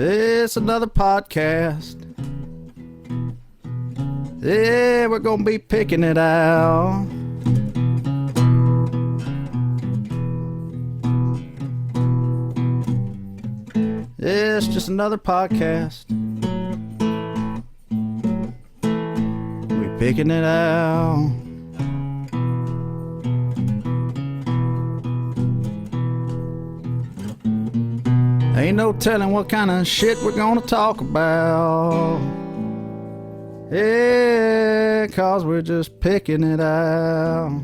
It's another podcast. Yeah, we're gonna be picking it out. It's just another podcast. We picking it out. Ain't no telling what kind of shit we're gonna talk about. Yeah, 'cause we're just picking it out.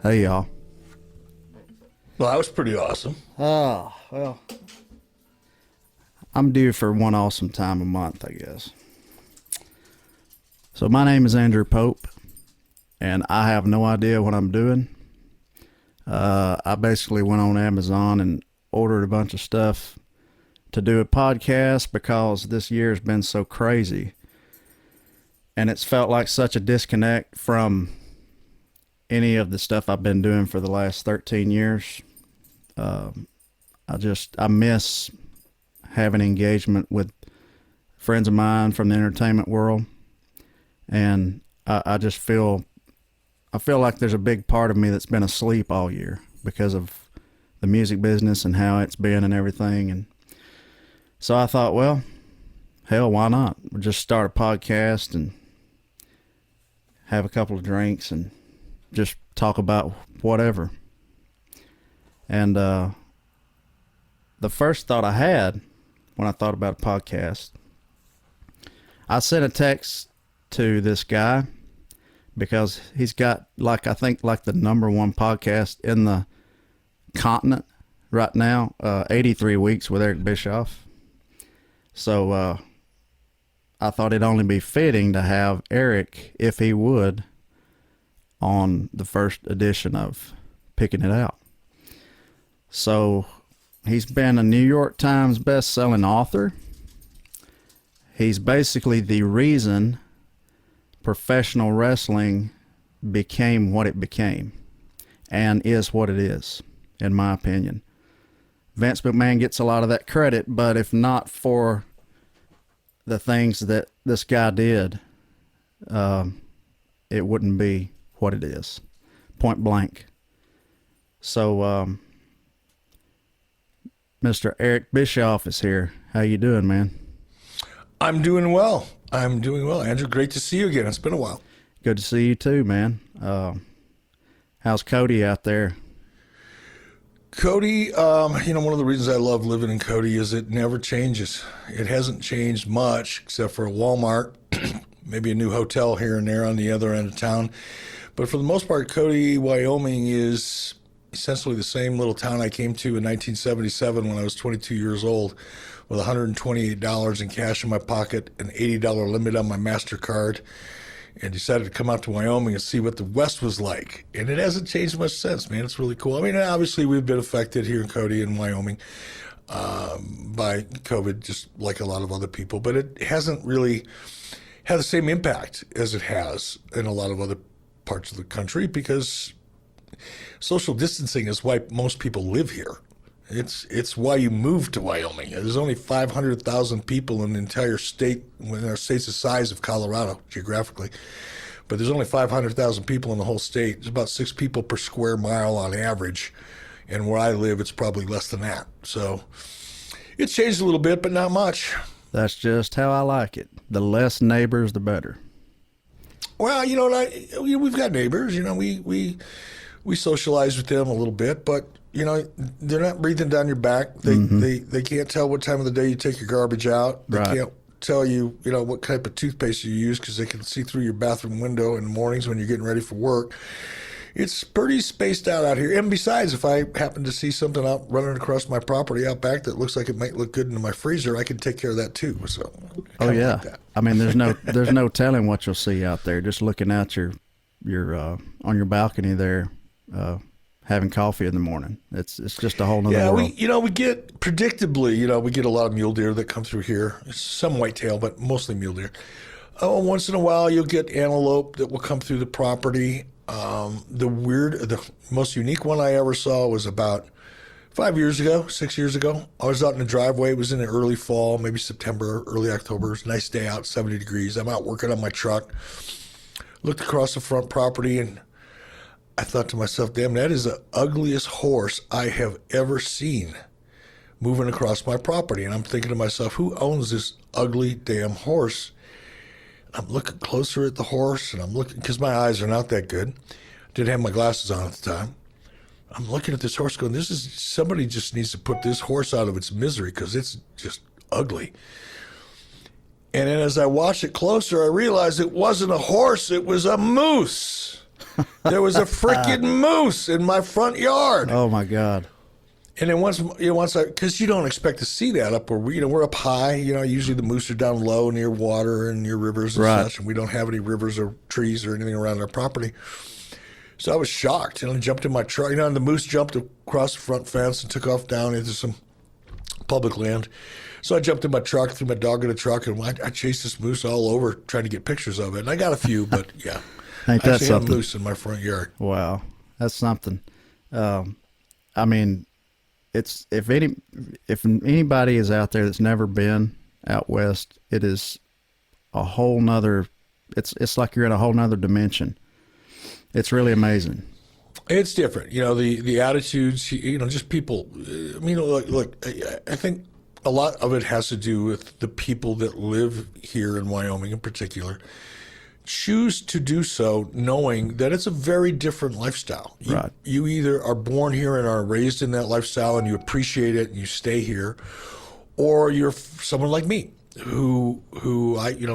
Hey, y'all. Well, that was pretty awesome. Oh, well. I'm due for one awesome time a month, I guess. So my name is Andrew Pope, and I have no idea what I'm doing. I basically went on Amazon and ordered a bunch of stuff to do a podcast because this year's been so crazy. And it's felt like such a disconnect from any of the stuff I've been doing for the last 13 years. I miss having engagement with friends of mine from the entertainment world. And I feel like there's a big part of me that's been asleep all year because of the music business and how it's been and everything. And so I thought, well, hell, why not? We'll just start a podcast and have a couple of drinks and just talk about whatever. And the first thought I had when I thought about a podcast, I sent a text to this guy because he's got I think the number one podcast in the continent right now, 83 Weeks with Eric Bischoff. So I thought it'd only be fitting to have Eric, if he would, on the first edition of Pickin It Out. So he's been a New York Times best-selling author. He's basically the reason professional wrestling became what it became and is what it is, in my opinion. Vince McMahon gets a lot of that credit, but if not for the things that this guy did, it wouldn't be what it is, point blank. So Mr. Eric Bischoff is here. How you doing, man? I'm doing well. Andrew, great to see you again. It's been a while. Good to see you too, man. How's Cody out there? Cody, one of the reasons I love living in Cody is it never changes. It hasn't changed much except for a Walmart, maybe a new hotel here and there on the other end of town. But for the most part, Cody, Wyoming is essentially the same little town I came to in 1977 when I was 22 years old with $128 in cash in my pocket, an $80 limit on my MasterCard, and decided to come out to Wyoming and see what the West was like. And it hasn't changed much since, man. It's really cool. I mean, obviously we've been affected here in Cody and Wyoming by COVID, just like a lot of other people, but it hasn't really had the same impact as it has in a lot of other parts of the country because social distancing is why most people live here. It's why you moved to Wyoming. There's only 500,000 people in the entire state, when our state's the size of Colorado geographically, but there's only 500,000 people in the whole state. There's about 6 people per square mile on average, and where I live, it's probably less than that. So it's changed a little bit, but not much. That's just how I like it. The less neighbors, the better. Well, we've got neighbors. We socialize with them a little bit, but they're not breathing down your back. They can't tell what time of the day you take your garbage out. They can't tell you, what type of toothpaste you use because they can see through your bathroom window in the mornings when you're getting ready for work. It's pretty spaced out here. And besides, if I happen to see something out running across my property out back that looks like it might look good in my freezer, I can take care of that too. So, yeah. Like that. I mean, there's no telling what you'll see out there. Just looking out your on your balcony there, having coffee in the morning. It's just a whole nother world. We get predictably, we get a lot of mule deer that come through here. Some whitetail, but mostly mule deer. Oh, once in a while you'll get antelope that will come through the property. The most unique one I ever saw was about 6 years ago. I was out in the driveway. It was in the early fall, maybe September, early October. It was a nice day out, 70 degrees. I'm out working on my truck. Looked across the front property, and I thought to myself, damn, that is the ugliest horse I have ever seen moving across my property. And I'm thinking to myself, who owns this ugly damn horse? I'm looking closer at the horse, and I'm looking, because my eyes are not that good. Didn't have my glasses on at the time. I'm looking at this horse going, somebody just needs to put this horse out of its misery because it's just ugly. And then as I watched it closer, I realized it wasn't a horse, it was a moose. There was a freaking moose in my front yard. Oh my God. And then once because you don't expect to see that up where we're up high. Usually the moose are down low near water and near rivers and such, and we don't have any rivers or trees or anything around our property. So I was shocked, and I jumped in my truck. And the moose jumped across the front fence and took off down into some public land. So I jumped in my truck, threw my dog in the truck, and I chased this moose all over trying to get pictures of it. And I got a few, but yeah. Ain't that something? Had a moose in my front yard. Wow, that's something. I mean, it's if anybody is out there that's never been out west, it is a whole nother. It's like you're in a whole nother dimension. It's really amazing. It's different, the attitudes, just people. I mean, look, I think a lot of it has to do with the people that live here in Wyoming in particular choose to do so knowing that it's a very different lifestyle. Right. You either are born here and are raised in that lifestyle and you appreciate it and you stay here, or you're someone like me who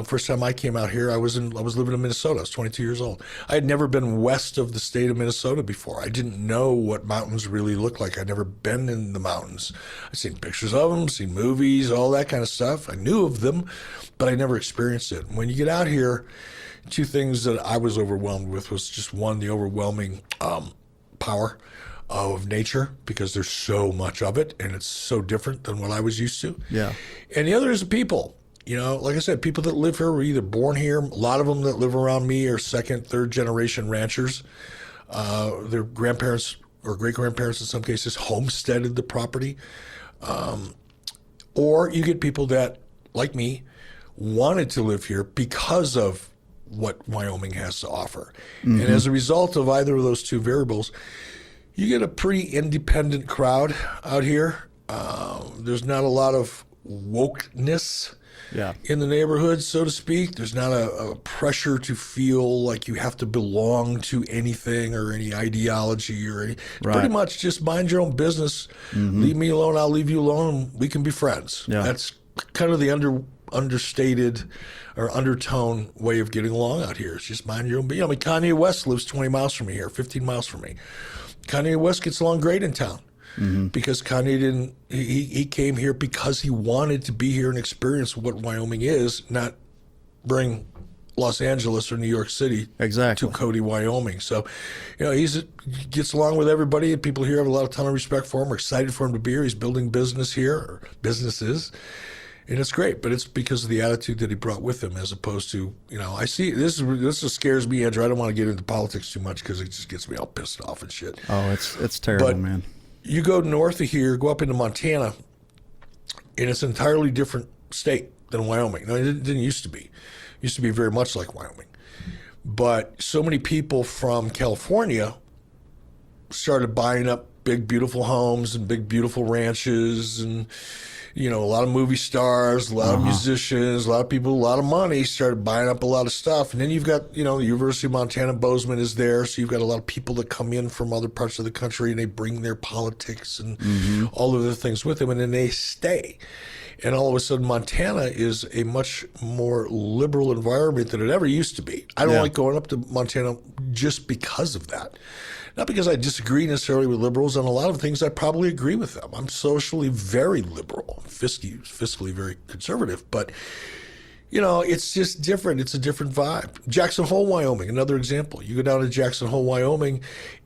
first time I came out here, I was living in Minnesota. I was 22 years old. I had never been west of the state of Minnesota before. I didn't know what mountains really looked like. I'd never been in the mountains. I'd seen pictures of them, seen movies, all that kind of stuff. I knew of them, but I never experienced it. When you get out here, two things that I was overwhelmed with was just one, the overwhelming power of nature, because there's so much of it and it's so different than what I was used to. Yeah. And the other is the people. Like I said, people that live here were either born here. A lot of them that live around me are second, third generation ranchers. Their grandparents or great grandparents in some cases homesteaded the property. Or you get people that, like me, wanted to live here because of what Wyoming has to offer. Mm-hmm. And as a result of either of those two variables, you get a pretty independent crowd out here. There's not a lot of wokeness in the neighborhood, so to speak. There's not a pressure to feel like you have to belong to anything or any ideology or any. Right. Pretty much just mind your own business. Mm-hmm. Leave me alone, I'll leave you alone. We can be friends. Yeah. That's kind of the understated or undertone way of getting along out here. It's just mind your own business. Kanye West lives 20 miles from me here, 15 miles from me. Kanye West gets along great in town. Mm-hmm. Because Kanye he came here because he wanted to be here and experience what Wyoming is, not bring Los Angeles or New York City to Cody, Wyoming. So, he gets along with everybody. People here have a ton of respect for him. We're excited for him to be here. He's building business here, or businesses. And it's great, but it's because of the attitude that he brought with him, as opposed to, I see, this scares me, Andrew. I don't want to get into politics too much because it just gets me all pissed off and shit. Oh, it's terrible, man. You go north of here, go up into Montana, and it's an entirely different state than Wyoming. No, it didn't used to be. It used to be very much like Wyoming. But so many people from California started buying up big, beautiful homes and big, beautiful ranches, and a lot of movie stars, a lot of musicians, a lot of people, a lot of money started buying up a lot of stuff. And then you've got, the University of Montana, Bozeman is there. So you've got a lot of people that come in from other parts of the country and they bring their politics and all of the things with them, and then they stay. And all of a sudden, Montana is a much more liberal environment than it ever used to be. I don't like going up to Montana just because of that. Not because I disagree necessarily with liberals. On a lot of things, I probably agree with them. I'm socially very liberal, fiscally very conservative. But, it's just different. It's a different vibe. Jackson Hole, Wyoming, another example. You go down to Jackson Hole, Wyoming.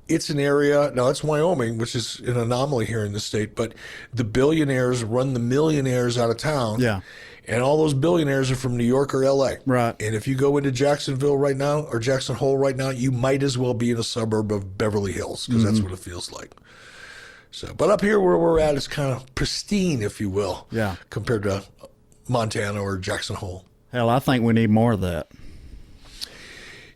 It's an area, now it's Wyoming, which is an anomaly here in the state, but the billionaires run the millionaires out of town. Yeah. And all those billionaires are from New York or LA. Right. And if you go into Jacksonville right now or Jackson Hole right now, you might as well be in a suburb of Beverly Hills because that's what it feels like. So, but up here where we're at, it's kind of pristine, if you will, Yeah. compared to Montana or Jackson Hole. Hell, I think we need more of that.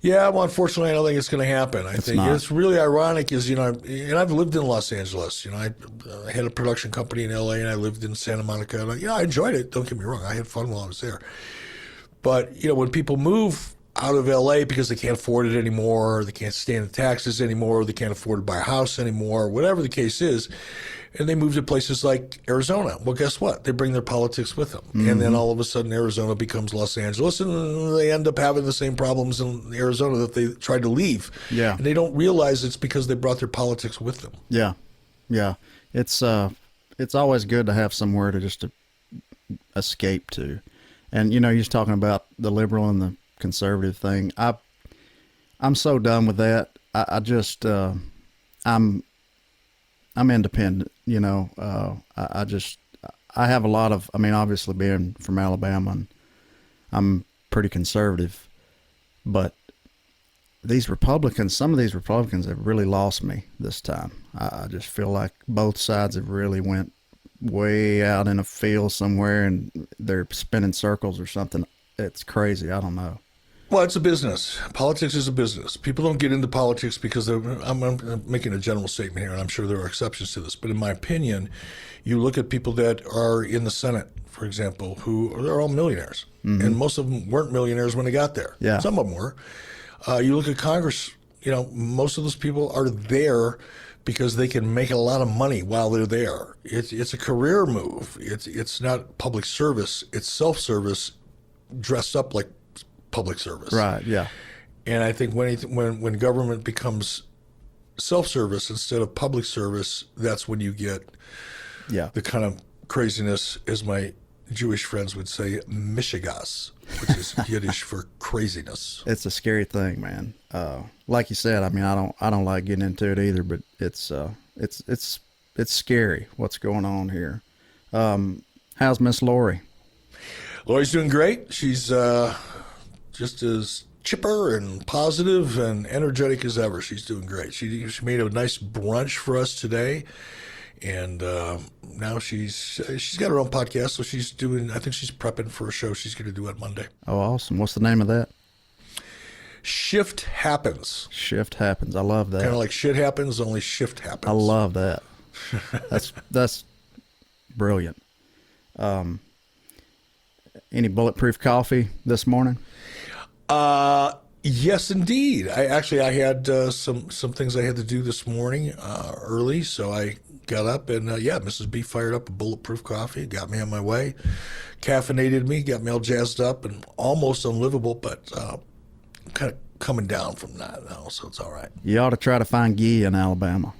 Yeah, well, unfortunately, I don't think it's going to happen. I think not. it's really ironic is, and I've lived in Los Angeles. I had a production company in LA and I lived in Santa Monica. And I enjoyed it. Don't get me wrong. I had fun while I was there. But, when people move out of LA because they can't afford it anymore, or they can't stand the taxes anymore, or they can't afford to buy a house anymore, whatever the case is, and they move to places like Arizona. Well, guess what? They bring their politics with them. And then all of a sudden Arizona becomes Los Angeles, and they end up having the same problems in Arizona that they tried to leave. Yeah. And they don't realize it's because they brought their politics with them. Yeah. Yeah. It's always good to have somewhere to just escape to. And, you're just talking about the liberal and the conservative thing. I'm so done with that. I just, I'm independent, I have a lot of, obviously being from Alabama, and I'm pretty conservative, but some of these Republicans have really lost me this time. I just feel like both sides have really went way out in a field somewhere and they're spinning circles or something. It's crazy. I don't know. Well, it's a business. Politics is a business. People don't get into politics because I'm making a general statement here, and I'm sure there are exceptions to this. But in my opinion, you look at people that are in the Senate, for example, who are all millionaires. And most of them weren't millionaires when they got there. Yeah. Some of them were. You look at Congress, most of those people are there because they can make a lot of money while they're there. It's a career move. It's not public service. It's self-service dressed up like public service. Right. Yeah. And I think when government becomes self-service instead of public service, that's when you get the kind of craziness, as my Jewish friends would say, mishigas, which is Yiddish for craziness. It's a scary thing, man. Like you said, I don't like getting into it either, but it's scary what's going on here. How's Miss Lori? Lori's doing great. She's just as chipper and positive and energetic as ever. She's doing great. She made a nice brunch for us today, and now she's got her own podcast, so she's doing. I think she's prepping for a show she's going to do on Monday. Oh, awesome! What's the name of that? Shift Happens. Shift Happens. I love that. Kind of like shit happens, only shift happens. I love that. That's brilliant. Any bulletproof coffee this morning? Yes, indeed. I had some things I had to do this morning early, so I got up and Mrs. B fired up a bulletproof coffee, got me on my way, caffeinated me, got me all jazzed up and almost unlivable, but kind of coming down from that now, so it's all right. You ought to try to find ghee in Alabama.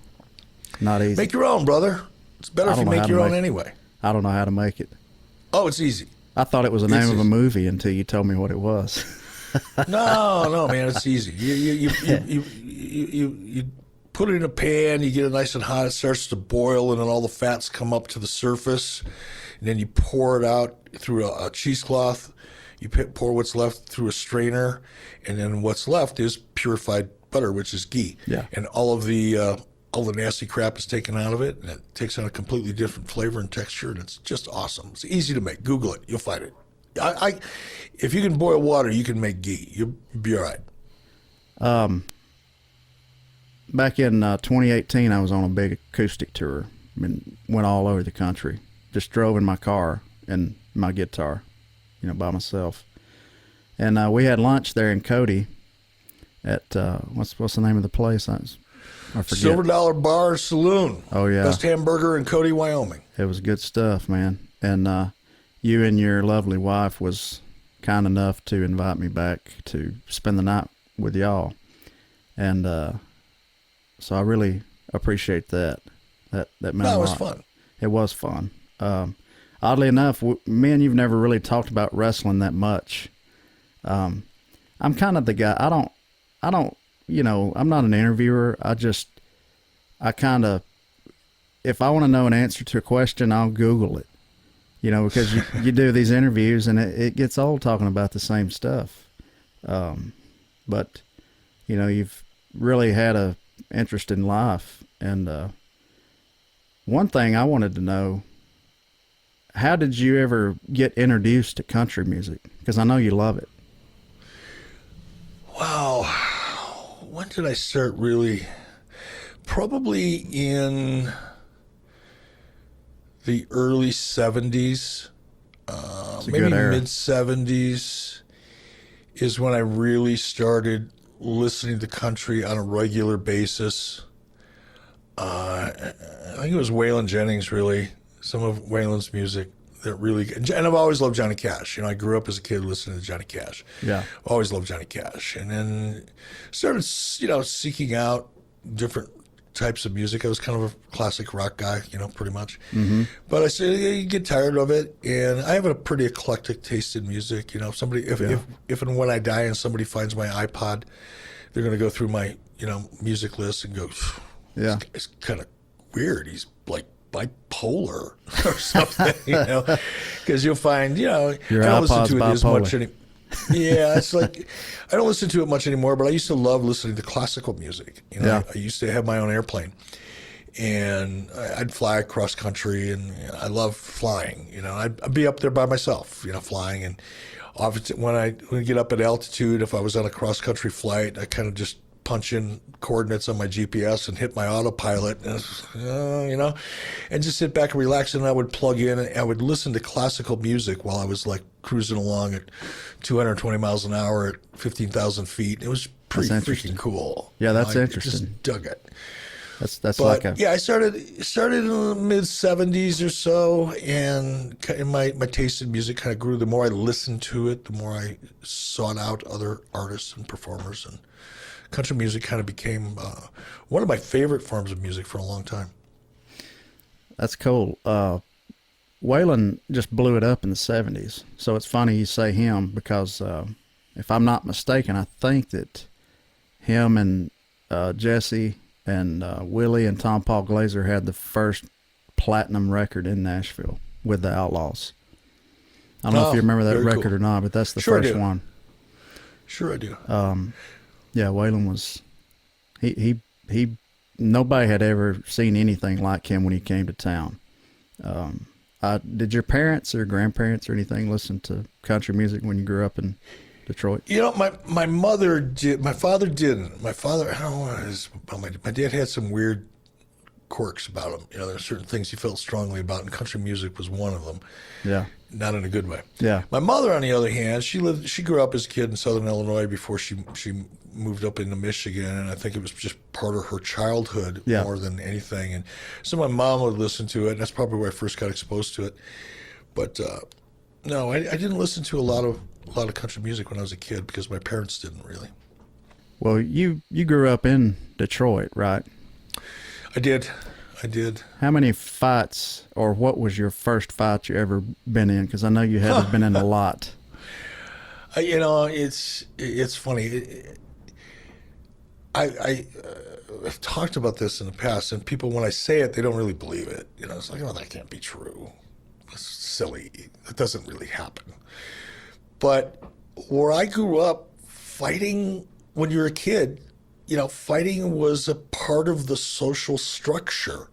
Not easy. Make your own, brother. It's better if you make your own anyway. I don't know how to make it. Oh, it's easy. I thought it was the name of a movie until you told me what it was. No, man, it's easy. You put it in a pan, you get it nice and hot, it starts to boil, and then all the fats come up to the surface, and then you pour it out through a cheesecloth. You pour what's left through a strainer, and then what's left is purified butter, which is ghee. Yeah. And all the nasty crap is taken out of it, and it takes on a completely different flavor and texture, and it's just awesome. It's easy to make. Google it. You'll find it. If you can boil water, you can make ghee. You'll be all right. Back in 2018, I was on a big acoustic tour. Went all over the country. Just drove in my car and my guitar, by myself. And we had lunch there in Cody at what's the name of the place? I forget. Silver Dollar Bar Saloon. Oh yeah, best hamburger in Cody, Wyoming. It was good stuff, man. And you and your lovely wife was kind enough to invite me back to spend the night with y'all, and so I really appreciate that. That meant a lot. It was fun. It was fun. Oddly enough, me and you've never really talked about wrestling that much. I'm kind of the guy. I don't. I'm not an interviewer. I kind of, if I want to know an answer to a question, I'll Google it. because you do these interviews and it gets old talking about the same stuff. But, you've really had a interest in life. And one thing I wanted to know, how did you ever get introduced to country music? Because I know you love it. Wow. When did I start really? Probably in the early 70s, maybe mid-70s is when I really started listening to country on a regular basis. I think it was Waylon Jennings, really. Some of Waylon's music that really, and I've always loved Johnny Cash. I grew up as a kid listening to Johnny Cash. Yeah. Always loved Johnny Cash. And then started, seeking out different types of music. I was kind of a classic rock guy, pretty much. Mm-hmm. But I said, you get tired of it. And I have a pretty eclectic taste in music. Somebody, if and when I die and somebody finds my iPod, they're going to go through my, music list and go, yeah, it's kind of weird. He's like bipolar or something, because you'll find, your I don't listen to it bipolar. as much anymore. Yeah, it's like I don't listen to it much anymore, but I used to love listening to classical music. Yeah. I used to have my own airplane, and I'd fly across country, and I love flying. I'd be up there by myself, flying, and often when I get up at altitude, if I was on a cross country flight, I kind of just punch in coordinates on my GPS and hit my autopilot, and just sit back and relax. And I would plug in and I would listen to classical music while I was like cruising along at 220 miles an hour at 15,000 feet. It was pretty freaking cool. Yeah, that's interesting. I just dug it. That's like a... Yeah, I started in the mid 70s or so, and my taste in music kind of grew. The more I listened to it, the more I sought out other artists and performers, and country music kind of became one of my favorite forms of music for a long time. That's cool. Waylon just blew it up in the 70s. So it's funny you say him because if I'm not mistaken, I think that him and Jesse and Willie and Tom Paul Glazer had the first platinum record in Nashville with the Outlaws. I don't know if you remember that record or not, but that's the first one. Sure I do. Yeah, Waylon was, he nobody had ever seen anything like him when he came to town. Did your parents or grandparents or anything listen to country music when you grew up in Detroit? My mother did. My father didn't. My father, I don't know what it is about my dad had some weird quirks about him. There are certain things he felt strongly about, and country music was one of them. Yeah. Not in a good way. Yeah. My mother, on the other hand, she grew up as a kid in Southern Illinois before she moved up into Michigan, and I think it was just part of her childhood more than anything. And so my mom would listen to it, and that's probably where I first got exposed to it. But no, I didn't listen to a lot of country music when I was a kid because my parents didn't really. Well, you grew up in Detroit, right? I did. How many fights, or what was your first fight you ever been in? Because I know you haven't been in a lot. It's funny. I've talked about this in the past, and people, when I say it, they don't really believe it. It's like, that can't be true. That's silly. That doesn't really happen. But where I grew up, fighting when you're a kid, fighting was a part of the social structure.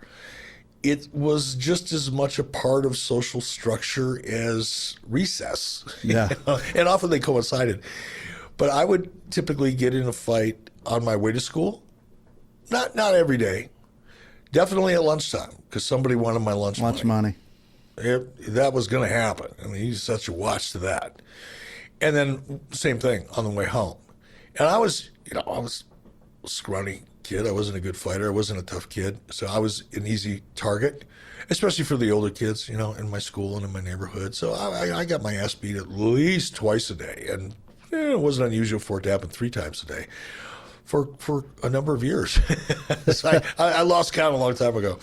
It was just as much a part of social structure as recess. Yeah. And often they coincided. But I would typically get in a fight on my way to school. Not every day. Definitely at lunchtime, because somebody wanted my lunch money. That was going to happen. You set your watch to that. And then same thing on the way home. And I was a scrawny kid. I wasn't a good fighter. I wasn't a tough kid. So I was an easy target, especially for the older kids, in my school and in my neighborhood. So I got my ass beat at least twice a day. And it wasn't unusual for it to happen 3 times a day for a number of years. So I lost count a long time ago.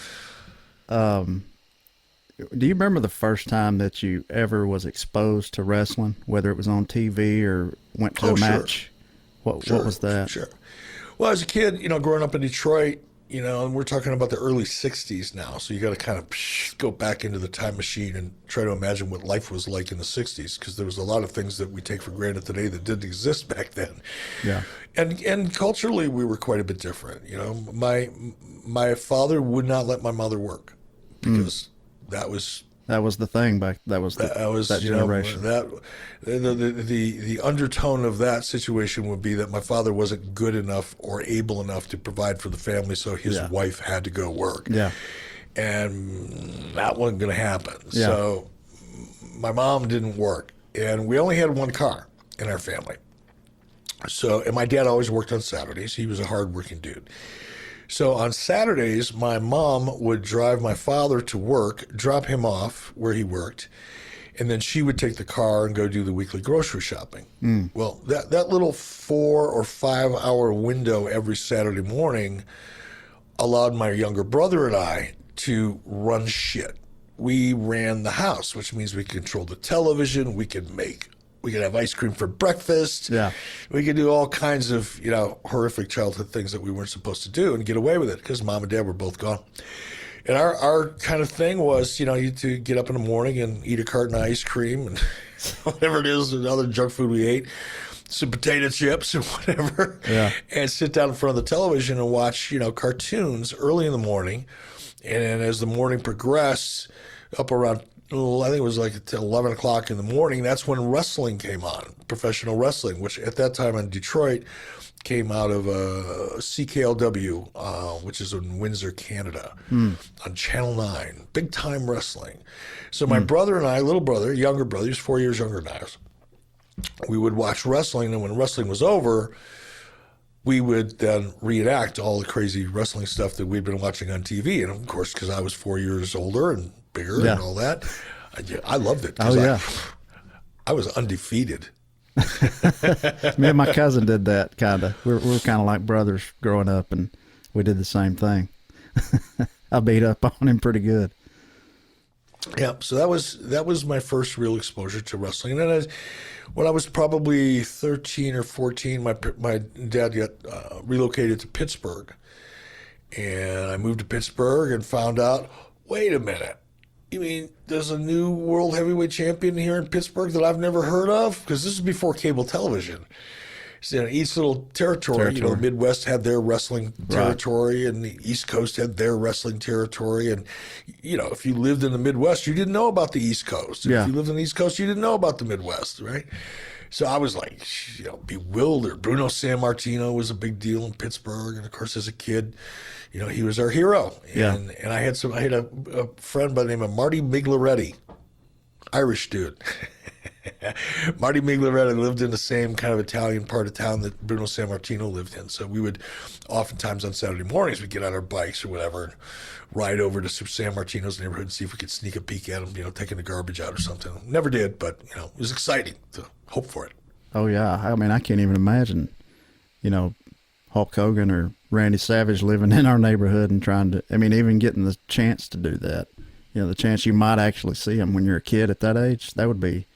Do you remember the first time that you ever was exposed to wrestling, whether it was on TV or went to a match? What was that? Sure. Well, as a kid, growing up in Detroit, and we're talking about the early 60s now, so you got to kind of go back into the time machine and try to imagine what life was like in the 60s, because there was a lot of things that we take for granted today that didn't exist back then. Yeah. And culturally, we were quite a bit different. My father would not let my mother work because that was the thing back. That was that generation. The undertone of that situation would be that my father wasn't good enough or able enough to provide for the family, so his wife had to go work. Yeah. And that wasn't going to happen. Yeah. So my mom didn't work, and we only had one car in our family. So, and my dad always worked on Saturdays. He was a hardworking dude. So on Saturdays, my mom would drive my father to work, drop him off where he worked, and then she would take the car and go do the weekly grocery shopping. Well, that little 4 or 5 hour window every Saturday morning allowed my younger brother and I to run shit. We ran the house, which means we controlled the television, we could have ice cream for breakfast. Yeah. We could do all kinds of, horrific childhood things that we weren't supposed to do and get away with it because mom and dad were both gone. And our kind of thing was, you to get up in the morning and eat a carton of ice cream and whatever it is, and other junk food we ate, some potato chips or whatever, and sit down in front of the television and watch, cartoons early in the morning. And then as the morning progressed, up around, I think it was like 11 o'clock in the morning, that's when wrestling came on, professional wrestling, which at that time in Detroit came out of CKLW, which is in Windsor, Canada, on Channel 9, big time wrestling. So my brother and I, younger brother, he's 4 years younger than I was, we would watch wrestling, and when wrestling was over, we would then reenact all the crazy wrestling stuff that we'd been watching on TV. And of course, because I was 4 years older and bigger and all that, I loved it. I was undefeated. Me and my cousin did that, kind of. We were kind of like brothers growing up, and we did the same thing. I beat up on him pretty good. Yeah, so that was my first real exposure to wrestling. And then when I was probably 13 or 14, my dad got relocated to Pittsburgh. And I moved to Pittsburgh and found out, wait a minute, you mean there's a new world heavyweight champion here in Pittsburgh that I've never heard of? Because this is before cable television. So each little territory, the Midwest had their wrestling territory, and the East Coast had their wrestling territory. And, if you lived in the Midwest, you didn't know about the East Coast. If you lived in the East Coast, you didn't know about the Midwest, right? So I was like, bewildered. Bruno Sammartino was a big deal in Pittsburgh. And of course, as a kid, he was our hero. And I had a friend by the name of Marty Miglaretti, Irish dude. Marty Miglaretti lived in the same kind of Italian part of town that Bruno Sammartino lived in. So we would oftentimes on Saturday mornings, we'd get on our bikes or whatever and ride over to Sammartino's neighborhood and see if we could sneak a peek at him, taking the garbage out or something. Never did, but, it was exciting to hope for it. Oh, yeah. I mean, I can't even imagine, Hulk Hogan or Randy Savage living in our neighborhood and even getting the chance to do that. The chance you might actually see them when you're a kid at that age, that'd be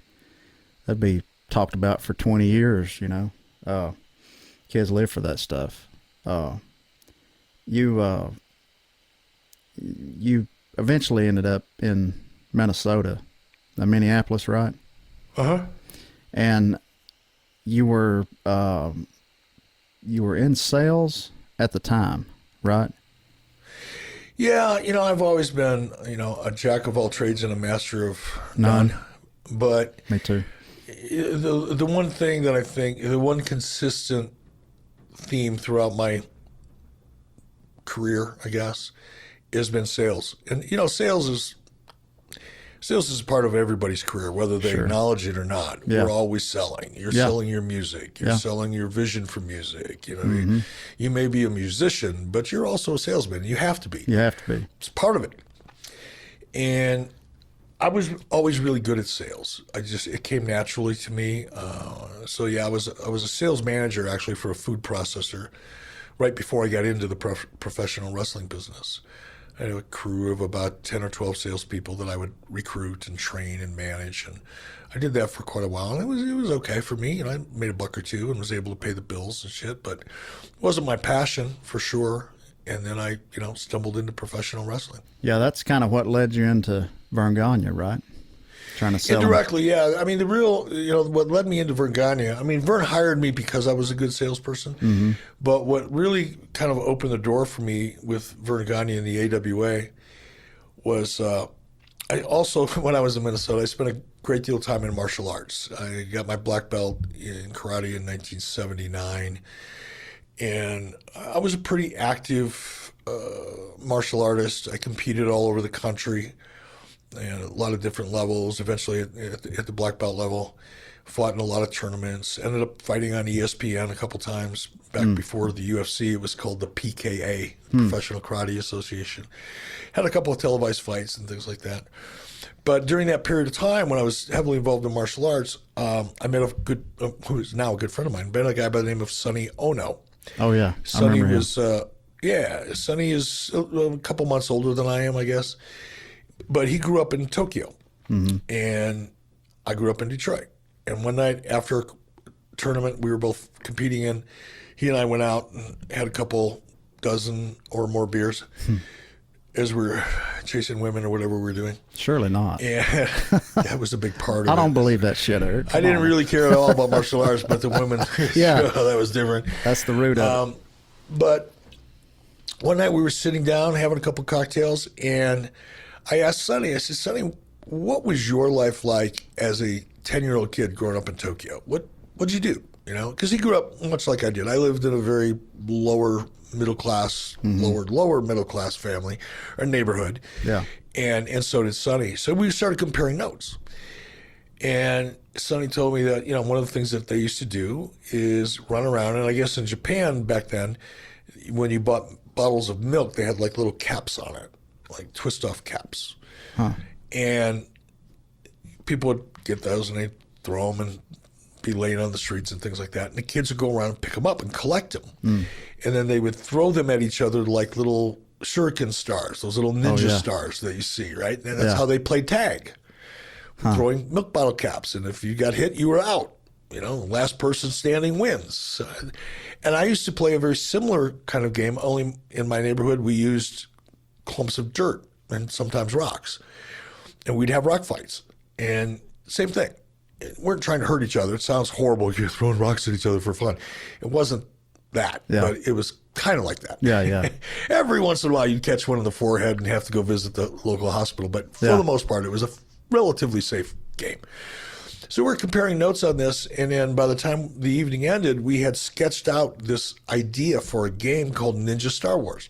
talked about for 20 years, kids live for that stuff. You eventually ended up in Minnesota, Minneapolis, right? Uh-huh. And you were in sales at the time, right? Yeah, I've always been, a jack of all trades and a master of none. But me too. The one thing that I think, the one consistent theme throughout my career, I guess, has been sales. And sales is part of everybody's career, whether they acknowledge it or not. Yeah. We're always selling. You're selling your music. You're selling your vision for music. You may be a musician, but you're also a salesman. You have to be. You have to be. It's part of it. And I was always really good at sales. It came naturally to me. I was a sales manager actually for a food processor right before I got into the professional wrestling business. I had a crew of about 10 or 12 salespeople that I would recruit and train and manage, and I did that for quite a while. And it was okay for me, and I made $1 or $2 and was able to pay the bills and shit. But it wasn't my passion for sure. And then I, stumbled into professional wrestling. Yeah, that's kind of what led you into Vern Gagne, right? Trying to sell Indirectly, yeah. I mean, the real, what led me into Vern Gagne, I mean, Vern hired me because I was a good salesperson. But what really kind of opened the door for me with Vern Gagne and the AWA was I also, when I was in Minnesota, I spent a great deal of time in martial arts. I got my black belt in karate in 1979. And I was a pretty active martial artist. I competed all over the country and a lot of different levels. Eventually at the black belt level, fought in a lot of tournaments. Ended up fighting on ESPN a couple times. Back before the UFC, it was called the PKA, Professional Karate Association. Had a couple of televised fights and things like that. But during that period of time, when I was heavily involved in martial arts, I met who is now a good friend of mine, met a guy by the name of Sonny Ono. Oh, yeah. Sonny was, Sonny is a couple months older than I am, I guess. But he grew up in Tokyo, and I grew up in Detroit. And one night after a tournament we were both competing in, he and I went out and had a couple dozen or more beers as we were chasing women or whatever we were doing. Surely not. Yeah, that was a big part of it. I don't believe that shit, Eric. I didn't really care at all about martial arts, but the women, Yeah. that was different. That's the root of it. But one night we were sitting down having a couple cocktails, and I asked Sonny, I said, Sonny, what was your life like as a 10-year-old kid growing up in Tokyo? What'd you do? Because he grew up much like I did. I lived in a very lower middle class, lower middle class family or neighborhood. Yeah. And so did Sonny. So we started comparing notes. And Sonny told me that, one of the things that they used to do is run around. And I guess in Japan back then, when you bought bottles of milk, they had like little caps on it, like twist off caps. And people would get those and they'd throw them and be laying on the streets and things like that. And the kids would go around and pick them up and collect them. And then they would throw them at each other like little shuriken stars, those little ninja stars that you see, right? And that's how they played tag, throwing milk bottle caps. And if you got hit, you were out. Last person standing wins. And I used to play a very similar kind of game, only in my neighborhood we used clumps of dirt and sometimes rocks. And we'd have rock fights. And same thing. We weren't trying to hurt each other. It sounds horrible. You're throwing rocks at each other for fun. It wasn't that, but it was kind of like that. Yeah. Every once in a while, you'd catch one in the forehead and have to go visit the local hospital. But for the most part, it was a relatively safe game. So we're comparing notes on this, and then by the time the evening ended, we had sketched out this idea for a game called Ninja Star Wars.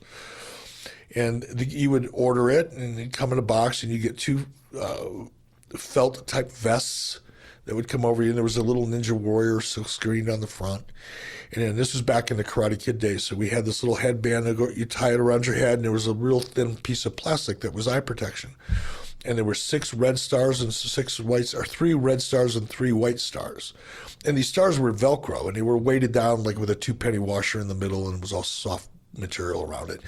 And you would order it, and it'd come in a box, and you get two felt-type vests that would come over you, and there was a little Ninja Warrior silk screen on the front. And then this was back in the Karate Kid days, so we had this little headband that you tie it around your head, and there was a real thin piece of plastic that was eye protection. And there were 6 red stars and 6 whites, or 3 red stars and 3 white stars. And these stars were Velcro, and they were weighted down like with a 2-penny washer in the middle, and it was all soft material around it.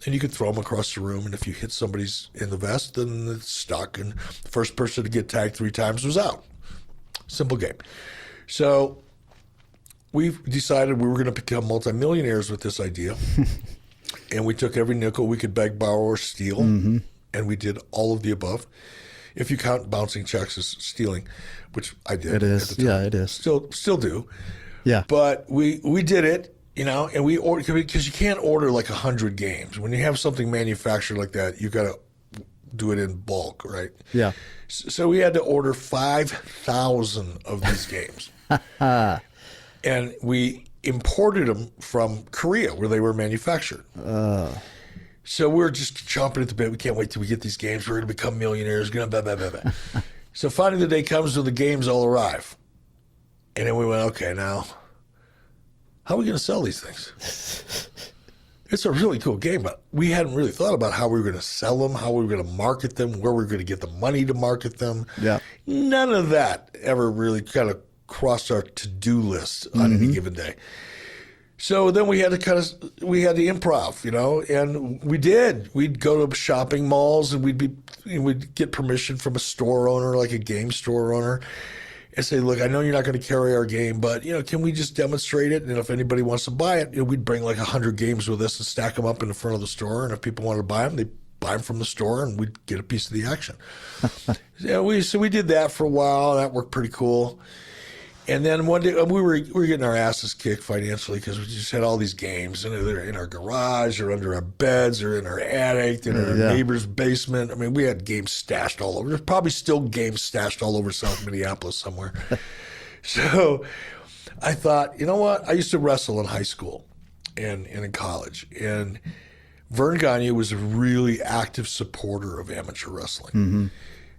And you could throw them across the room, and if you hit somebody's in the vest, then it's stuck, and the first person to get tagged 3 times was out. Simple game. So we decided we were going to become multimillionaires with this idea. And we took every nickel we could beg, borrow, or steal. And we did all of the above. If you count bouncing checks as stealing, which I did. It is. At the time. Yeah, it is. Still do. Yeah. But we did it, and we ordered, because you can't order like 100 games. When you have something manufactured like that, you got to do it in bulk, right? Yeah. So we had to order 5,000 of these games. And we imported them from Korea, where they were manufactured. So we're just chomping at the bit. We can't wait till we get these games. We're going to become millionaires. Blah, blah, blah, blah. So finally the day comes when the games all arrive. And then we went, okay, now, how are we going to sell these things? It's a really cool game, but we hadn't really thought about how we were going to sell them, how we were going to market them, where we were going to get the money to market them. Yeah. None of that ever really kind of crossed our to-do list on any given day. So then we had to improv, and we did. We'd go to shopping malls, and we'd get permission from a store owner, like a game store owner, and say, look, I know you're not going to carry our game, but, can we just demonstrate it? And if anybody wants to buy it, we'd bring like 100 games with us and stack them up in the front of the store. And if people wanted to buy them, they buy them from the store and we'd get a piece of the action. So we did that for a while. That worked pretty cool. And then one day we were getting our asses kicked financially because we just had all these games, and they're in our garage or under our beds or in our attic, in our neighbor's basement. I mean, we had games stashed all over. There's probably still games stashed all over South Minneapolis somewhere. So I thought, you know what? I used to wrestle in high school and in college, and Vern Gagne was a really active supporter of amateur wrestling. Mm-hmm.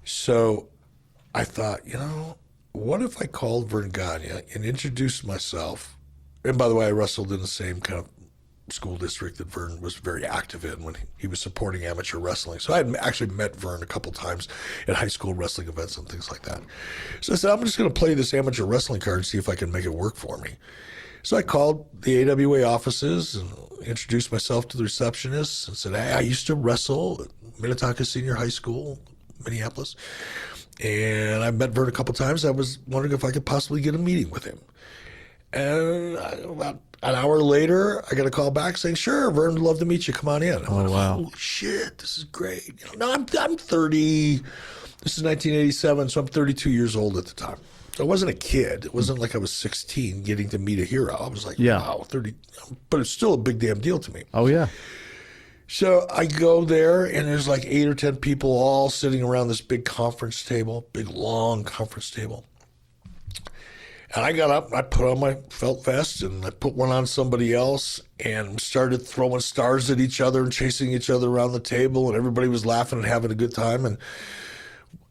So I thought, what if I called Vern Gagne and introduced myself? And by the way, I wrestled in the same kind of school district that Vern was very active in when he was supporting amateur wrestling. So I had actually met Vern a couple times at high school wrestling events and things like that. So I said, I'm just going to play this amateur wrestling card and see if I can make it work for me. So I called the AWA offices and introduced myself to the receptionist and said, hey, I used to wrestle at Minnetonka Senior High School, Minneapolis. And I met Vern a couple times. I was wondering if I could possibly get a meeting with him. And about an hour later, I got a call back saying, sure, Vern would love to meet you. Come on in. I went, wow. Holy shit, this is great. No, I'm 30. This is 1987, so I'm 32 years old at the time. So I wasn't a kid. It wasn't like I was 16 getting to meet a hero. I was like, wow, 30. But it's still a big damn deal to me. Oh, yeah. So I go there, and there's like 8 or 10 people all sitting around this big conference table, big, long conference table. And I got up, I put on my felt vest, and I put one on somebody else and started throwing stars at each other and chasing each other around the table, and everybody was laughing and having a good time, and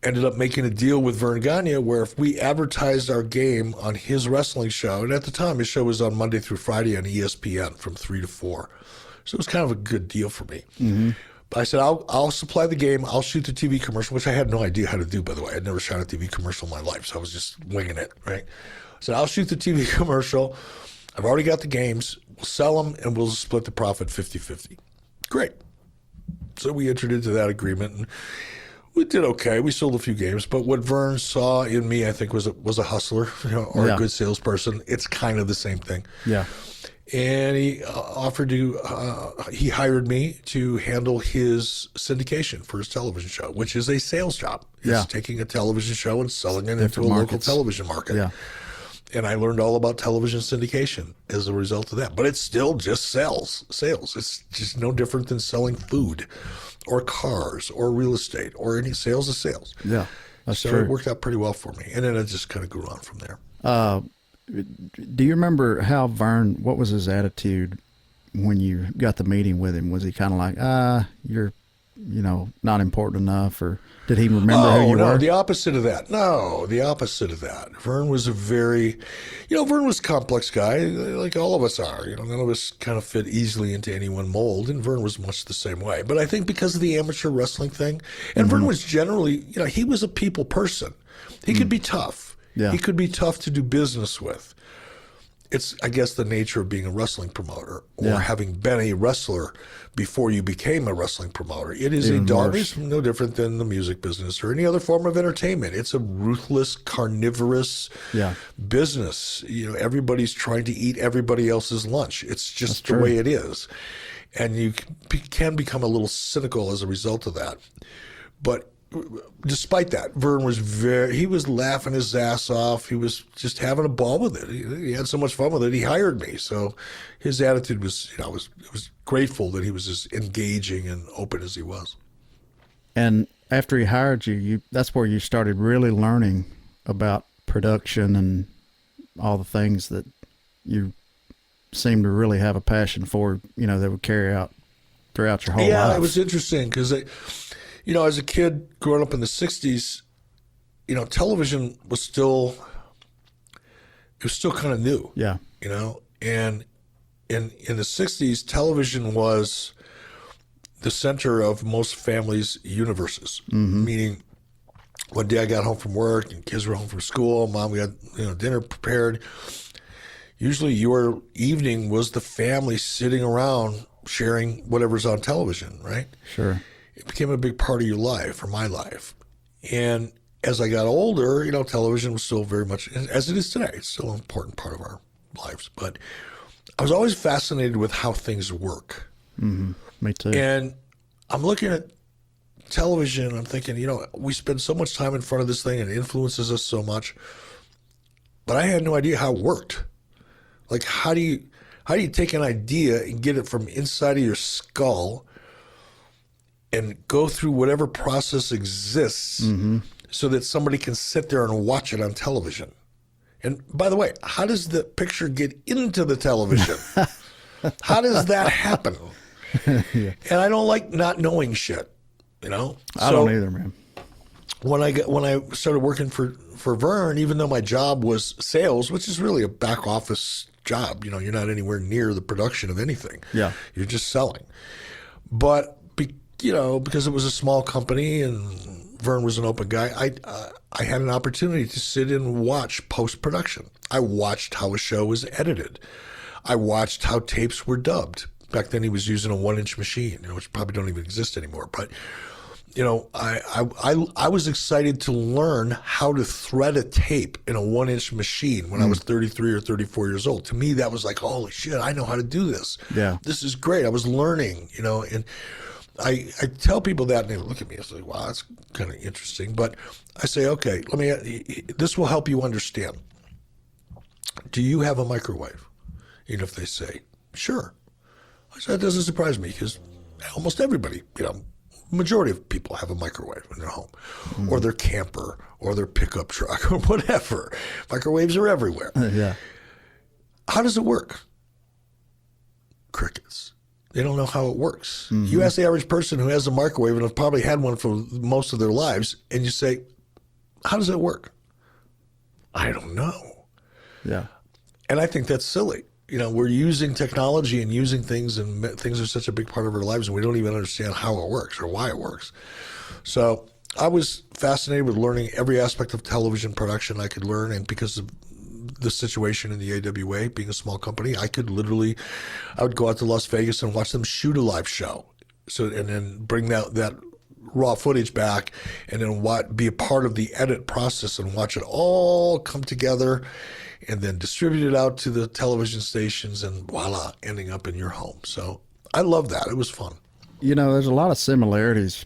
ended up making a deal with Vern Gagne where if we advertised our game on his wrestling show, and at the time his show was on Monday through Friday on ESPN from 3 to 4. So it was kind of a good deal for me. Mm-hmm. But I said, I'll supply the game. I'll shoot the TV commercial, which I had no idea how to do, by the way. I'd never shot a TV commercial in my life, so I was just winging it, right? I said, I'll shoot the TV commercial. I've already got the games. We'll sell them, and we'll split the profit 50-50. Great. So we entered into that agreement, and we did okay. We sold a few games, but what Vern saw in me, I think, was a hustler, or a good salesperson. It's kind of the same thing. Yeah. And he offered to, he hired me to handle his syndication for his television show, which is a sales job. It's taking a television show and selling it into a local television market. Yeah. And I learned all about television syndication as a result of that. But it's still just sales. It's just no different than selling food or cars or real estate or any sales is sales. Yeah, that's so true. It worked out pretty well for me. And then it just kind of grew on from there. Do you remember how what was his attitude when you got the meeting with him? Was he kind of like, you're, not important enough, or did he remember who you were? The opposite of that. No, the opposite of that. Vern was Vern was a complex guy, like all of us are. None of us kind of fit easily into any one mold, and Vern was much the same way. But I think because of the amateur wrestling thing, and Vern was generally, he was a people person. He could be tough. Yeah. He could be tough to do business with. It's, I guess, the nature of being a wrestling promoter or having been a wrestler before you became a wrestling promoter. It is it's no different than the music business or any other form of entertainment. It's a ruthless, carnivorous business. Everybody's trying to eat everybody else's lunch. It's just the way it is. And you can become a little cynical as a result of that. But despite that, Vern was he was laughing his ass off. He was just having a ball with it. He had so much fun with it. He hired me. So his attitude was, it was grateful that he was as engaging and open as he was. And after he hired you, that's where you started really learning about production and all the things that you seem to really have a passion for, that would carry out throughout your whole life. Yeah, it was interesting because as a kid growing up in the 60s, television was still kind of new. Yeah. And in the 60s, television was the center of most families' universes, meaning one day I got home from work and kids were home from school, Mom, we had dinner prepared. Usually your evening was the family sitting around sharing whatever's on television, right? Sure. It became a big part of your life, or my life. And as I got older, television was still very much, as it is today, it's still an important part of our lives. But I was always fascinated with how things work. Mm-hmm. Me too. And I'm looking at television, I'm thinking, we spend so much time in front of this thing and it influences us so much. But I had no idea how it worked. Like, how do you take an idea and get it from inside of your skull and go through whatever process exists so that somebody can sit there and watch it on television? And by the way, how does the picture get into the television? How does that happen? Yeah. And I don't like not knowing shit, I don't either, man. When I started working for Vern, even though my job was sales, which is really a back office job, you're not anywhere near the production of anything. Yeah. You're just selling. But because it was a small company and Vern was an open guy, I had an opportunity to sit and watch post-production. I watched how a show was edited. I watched how tapes were dubbed. Back then he was using a 1-inch machine, which probably don't even exist anymore. But, I was excited to learn how to thread a tape in a 1-inch machine when I was 33 or 34 years old. To me, that was like, holy shit, I know how to do this. Yeah. This is great. I was learning, and I tell people that and they look at me and say, wow, that's kind of interesting. But I say, okay, this will help you understand. Do you have a microwave? And if they say, sure. I said, that doesn't surprise me because almost everybody, majority of people have a microwave in their home or their camper or their pickup truck or whatever. Microwaves are everywhere. Yeah. How does it work? Crickets. They don't know how it works. You ask the average person who has a microwave and have probably had one for most of their lives, and you say, how does it work? I don't know. Yeah. And I think that's silly. We're using technology and using things, and things are such a big part of our lives, and we don't even understand how it works or why it works. So I was fascinated with learning every aspect of television production I could learn, and because of the situation in the AWA, being a small company, I would go out to Las Vegas and watch them shoot a live show. And then bring that raw footage back and then be a part of the edit process and watch it all come together and then distribute it out to the television stations and voila, ending up in your home. So I love that. It was fun. There's a lot of similarities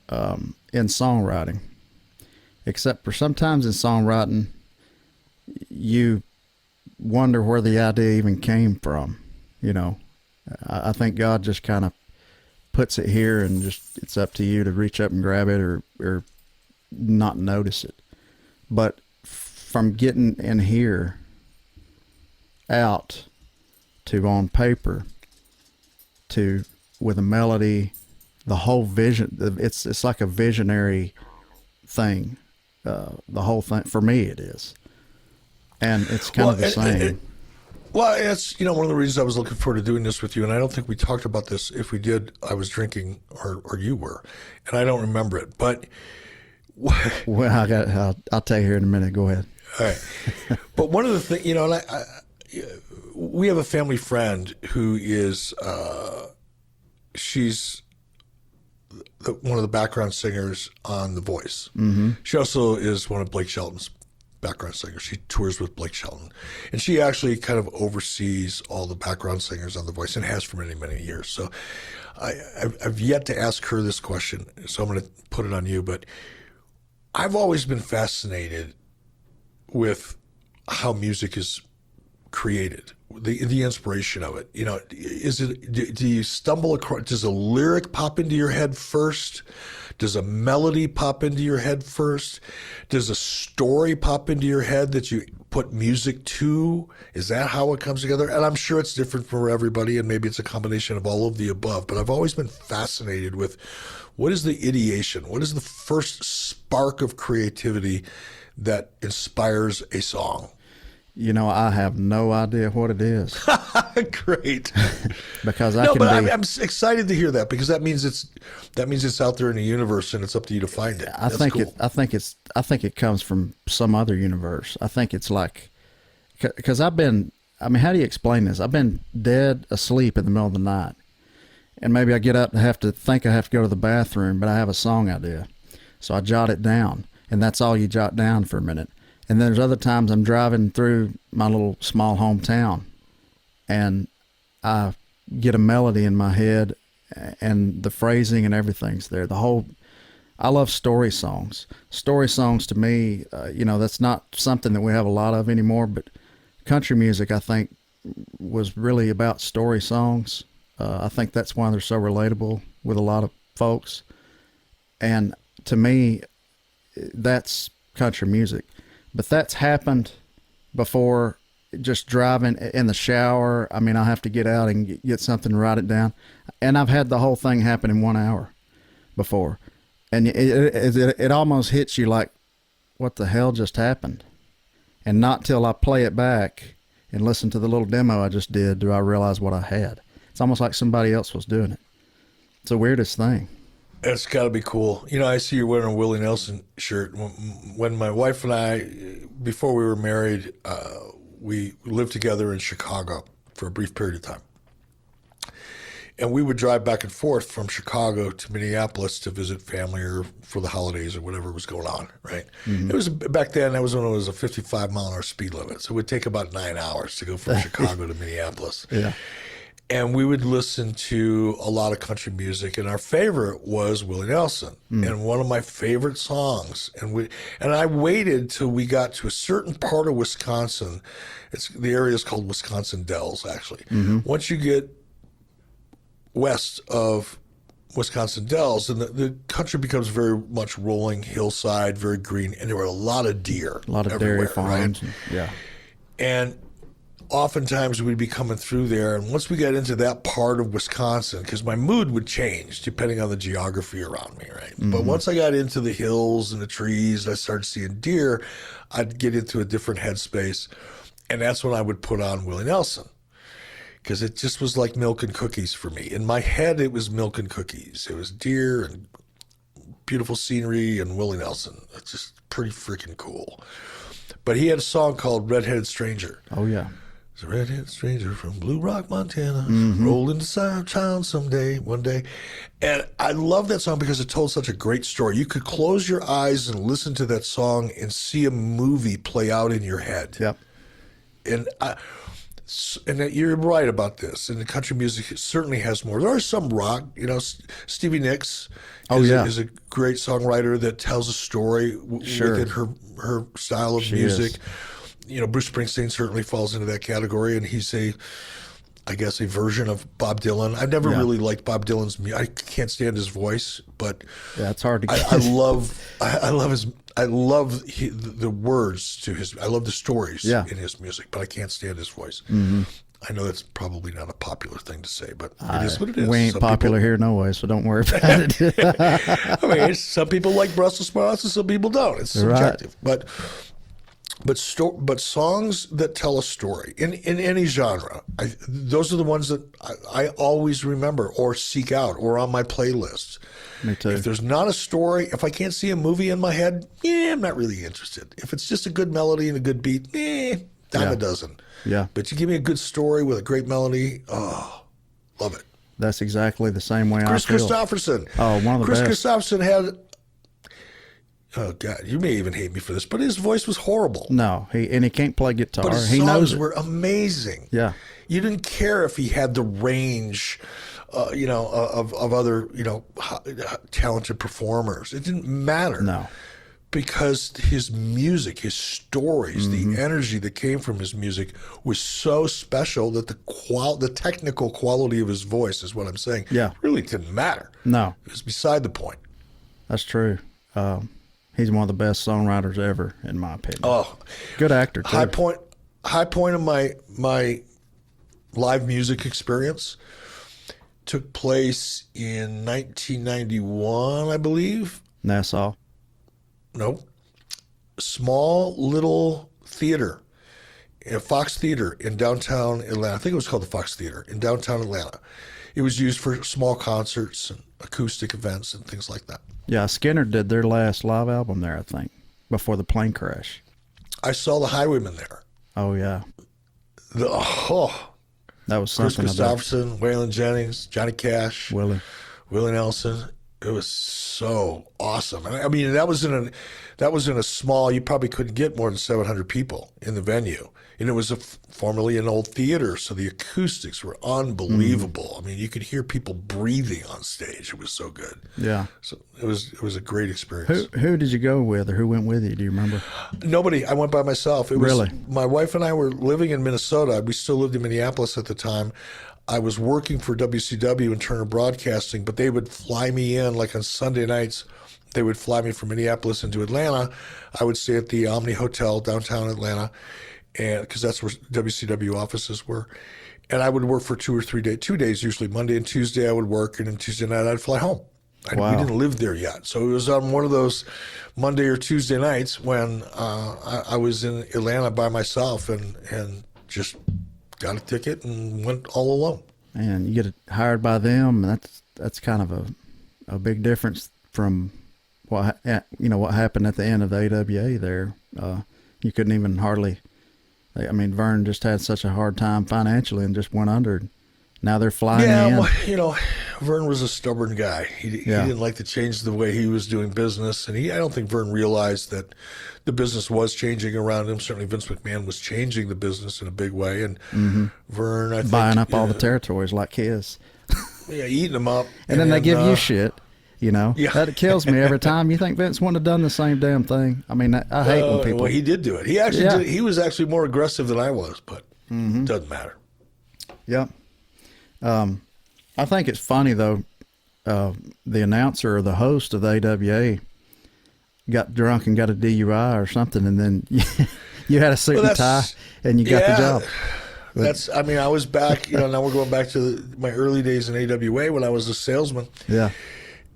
in songwriting, except for sometimes in songwriting, you wonder where the idea even came from. I think God just kind of puts it here and just it's up to you to reach up and grab it or not notice it. But from getting in here out to on paper to with a melody, the whole vision, it's like a visionary thing. The whole thing, for me, it is. And it's kind of the same. Well, it's, one of the reasons I was looking forward to doing this with you, and I don't think we talked about this. If we did, I was drinking or you were, and I don't remember it. But well, I'll tell you here in a minute. Go ahead. All right. But one of the things, and we have a family friend who is, she's one of the background singers on The Voice. Mm-hmm. She also is one of Blake Shelton's background singers. She tours with Blake Shelton. And she actually kind of oversees all the background singers on The Voice and has for many, many years. So I've yet to ask her this question, so I'm going to put it on you. But I've always been fascinated with how music is created, the inspiration of it. Do you stumble across, does a lyric pop into your head first? Does a melody pop into your head first? Does a story pop into your head that you put music to? Is that how it comes together? And I'm sure it's different for everybody, and maybe it's a combination of all of the above, but I've always been fascinated with what is the ideation? What is the first spark of creativity that inspires a song? I have no idea what it is. Great. Because I'm excited to hear that, because that means it's out there in the universe and it's up to you to find it. I think it comes from some other universe. I think it's like, because how do you explain this? I've been dead asleep in the middle of the night, and maybe I get up and I have to go to the bathroom, but I have a song idea. So I jot it down. and that's all you jot down for a minute. And then there's other times I'm driving through my little small hometown, and I get a melody in my head, and the phrasing and everything's there. I love story songs. Story songs to me, that's not something that we have a lot of anymore, but country music, I think, was really about story songs. I think that's why they're so relatable with a lot of folks. And to me, that's country music. But that's happened before, just driving in the shower. I mean, I have to get out and get something, write it down. And I've had the whole thing happen in 1 hour before. And it almost hits you like, what the hell just happened? And not till I play it back and listen to the little demo I just did do I realize what I had. It's almost like somebody else was doing it. It's the weirdest thing. It's got to be cool. I see you're wearing a Willie Nelson shirt. When my wife and I, before we were married, we lived together in Chicago for a brief period of time. And we would drive back and forth from Chicago to Minneapolis to visit family or for the holidays or whatever was going on, right? Mm-hmm. It was back then, that was when it was a 55-mile-an-hour speed limit. So it would take about 9 hours to go from Chicago to Minneapolis. Yeah. And we would listen to a lot of country music, and our favorite was Willie Nelson. And one of my favorite songs, and I waited till we got to a certain part of Wisconsin. The area is called Wisconsin Dells, actually. Mm-hmm. Once you get west of Wisconsin Dells, and the country becomes very much rolling hillside, very green, and there were a lot of deer, a lot of dairy farms, right? Yeah. And oftentimes we'd be coming through there, and once we got into that part of Wisconsin, because my mood would change depending on the geography around me, right? Mm-hmm. But once I got into the hills and the trees, I started seeing deer, I'd get into a different headspace, and that's when I would put on Willie Nelson, because it just was like milk and cookies for me. In my head, it was milk and cookies. It was deer and beautiful scenery and Willie Nelson. It's just pretty freaking cool. But he had a song called Redheaded Stranger. Oh, yeah. A redheaded stranger from Blue Rock, Montana, rolled into town one day. And I love that song because it told such a great story. You could close your eyes and listen to that song and see a movie play out in your head. Yep. And you're right about this. And the country music certainly has more. There are some rock, Stevie Nicks is a great songwriter that tells a story within her style of music. Is. Bruce Springsteen certainly falls into that category, and he's a version of Bob Dylan. I've never really liked Bob Dylan's music. I can't stand his voice, but it's hard to get. I love the words to his. I love the stories in his music, but I can't stand his voice. Mm-hmm. I know that's probably not a popular thing to say, but it is what it is. We ain't popular here no way, so don't worry about it. I mean, some people like Brussels sprouts and some people don't. It's subjective, right. But songs that tell a story in any genre, those are the ones that I always remember or seek out or on my playlist. Me too. If there's not a story, if I can't see a movie in my head, I'm not really interested. If it's just a good melody and a good beat, dime a dozen. Yeah. But you give me a good story with a great melody, love it. That's exactly the same way I feel. Chris Christopherson. Oh, one of the best. Chris Christopherson had... Oh God, you may even hate me for this, but his voice was horrible. No, he can't play guitar. But his songs were amazing. Yeah, you didn't care if he had the range, of other talented performers. It didn't matter. No, because his music, his stories, the energy that came from his music was so special that the technical quality of his voice is what I'm saying. Yeah, really didn't matter. No, it was beside the point. That's true. He's one of the best songwriters ever, in my opinion. Oh, good actor too. High point of my live music experience took place in 1991, I believe. Nassau. Nope. Small little theater, a Fox Theater in downtown Atlanta. I think it was called the Fox Theater in downtown Atlanta. It was used for small concerts and acoustic events and things like that. Yeah, Skinner did their last live album there, I think, before the plane crash. I saw the Highwaymen there. Oh, yeah. That was something. Chris Christopherson, Waylon Jennings, Johnny Cash, Willie Nelson. It was so awesome. And I mean, that was in a small, you probably couldn't get more than 700 people in the venue. And it was formerly an old theater, so the acoustics were unbelievable. I mean, you could hear people breathing on stage. It was so good. Yeah. So it was a great experience. Who did you go with, or who went with you? Do you remember? Nobody. I went by myself. Really? My wife and I were living in Minnesota. We still lived in Minneapolis at the time. I was working for WCW and Turner Broadcasting, but they would fly me in, like on Sunday nights. They would fly me from Minneapolis into Atlanta. I would stay at the Omni Hotel downtown Atlanta, and because that's where WCW offices were. And I would work for 2 or 3 days, 2 days usually. Monday and Tuesday I would work, and then Tuesday night I'd fly home. Wow. We didn't live there yet. So it was on one of those Monday or Tuesday nights when I was in Atlanta by myself and just got a ticket and went all alone. And you get hired by them. That's kind of a big difference from what happened at the end of the AWA there. You couldn't even hardly. I mean, Vern just had such a hard time financially and just went under. Now they're flying in. Well, Vern was a stubborn guy. He didn't like to change the way he was doing business, and I don't think Vern realized that the business was changing around him. Certainly Vince McMahon was changing the business in a big way, and Vern, I think, buying up all the territories like his. Yeah, eating them up. And then they give you shit. Yeah. That kills me every time. You think Vince wouldn't have done the same damn thing? I mean, I hate when people. Well, he did do it. He actually did. He was actually more aggressive than I was, but it doesn't matter. Yeah. I think it's funny though. The announcer or the host of the AWA got drunk and got a DUI or something, and then you had a suit and tie and you got the job. I was back. Now we're going back to my early days in AWA when I was a salesman. Yeah.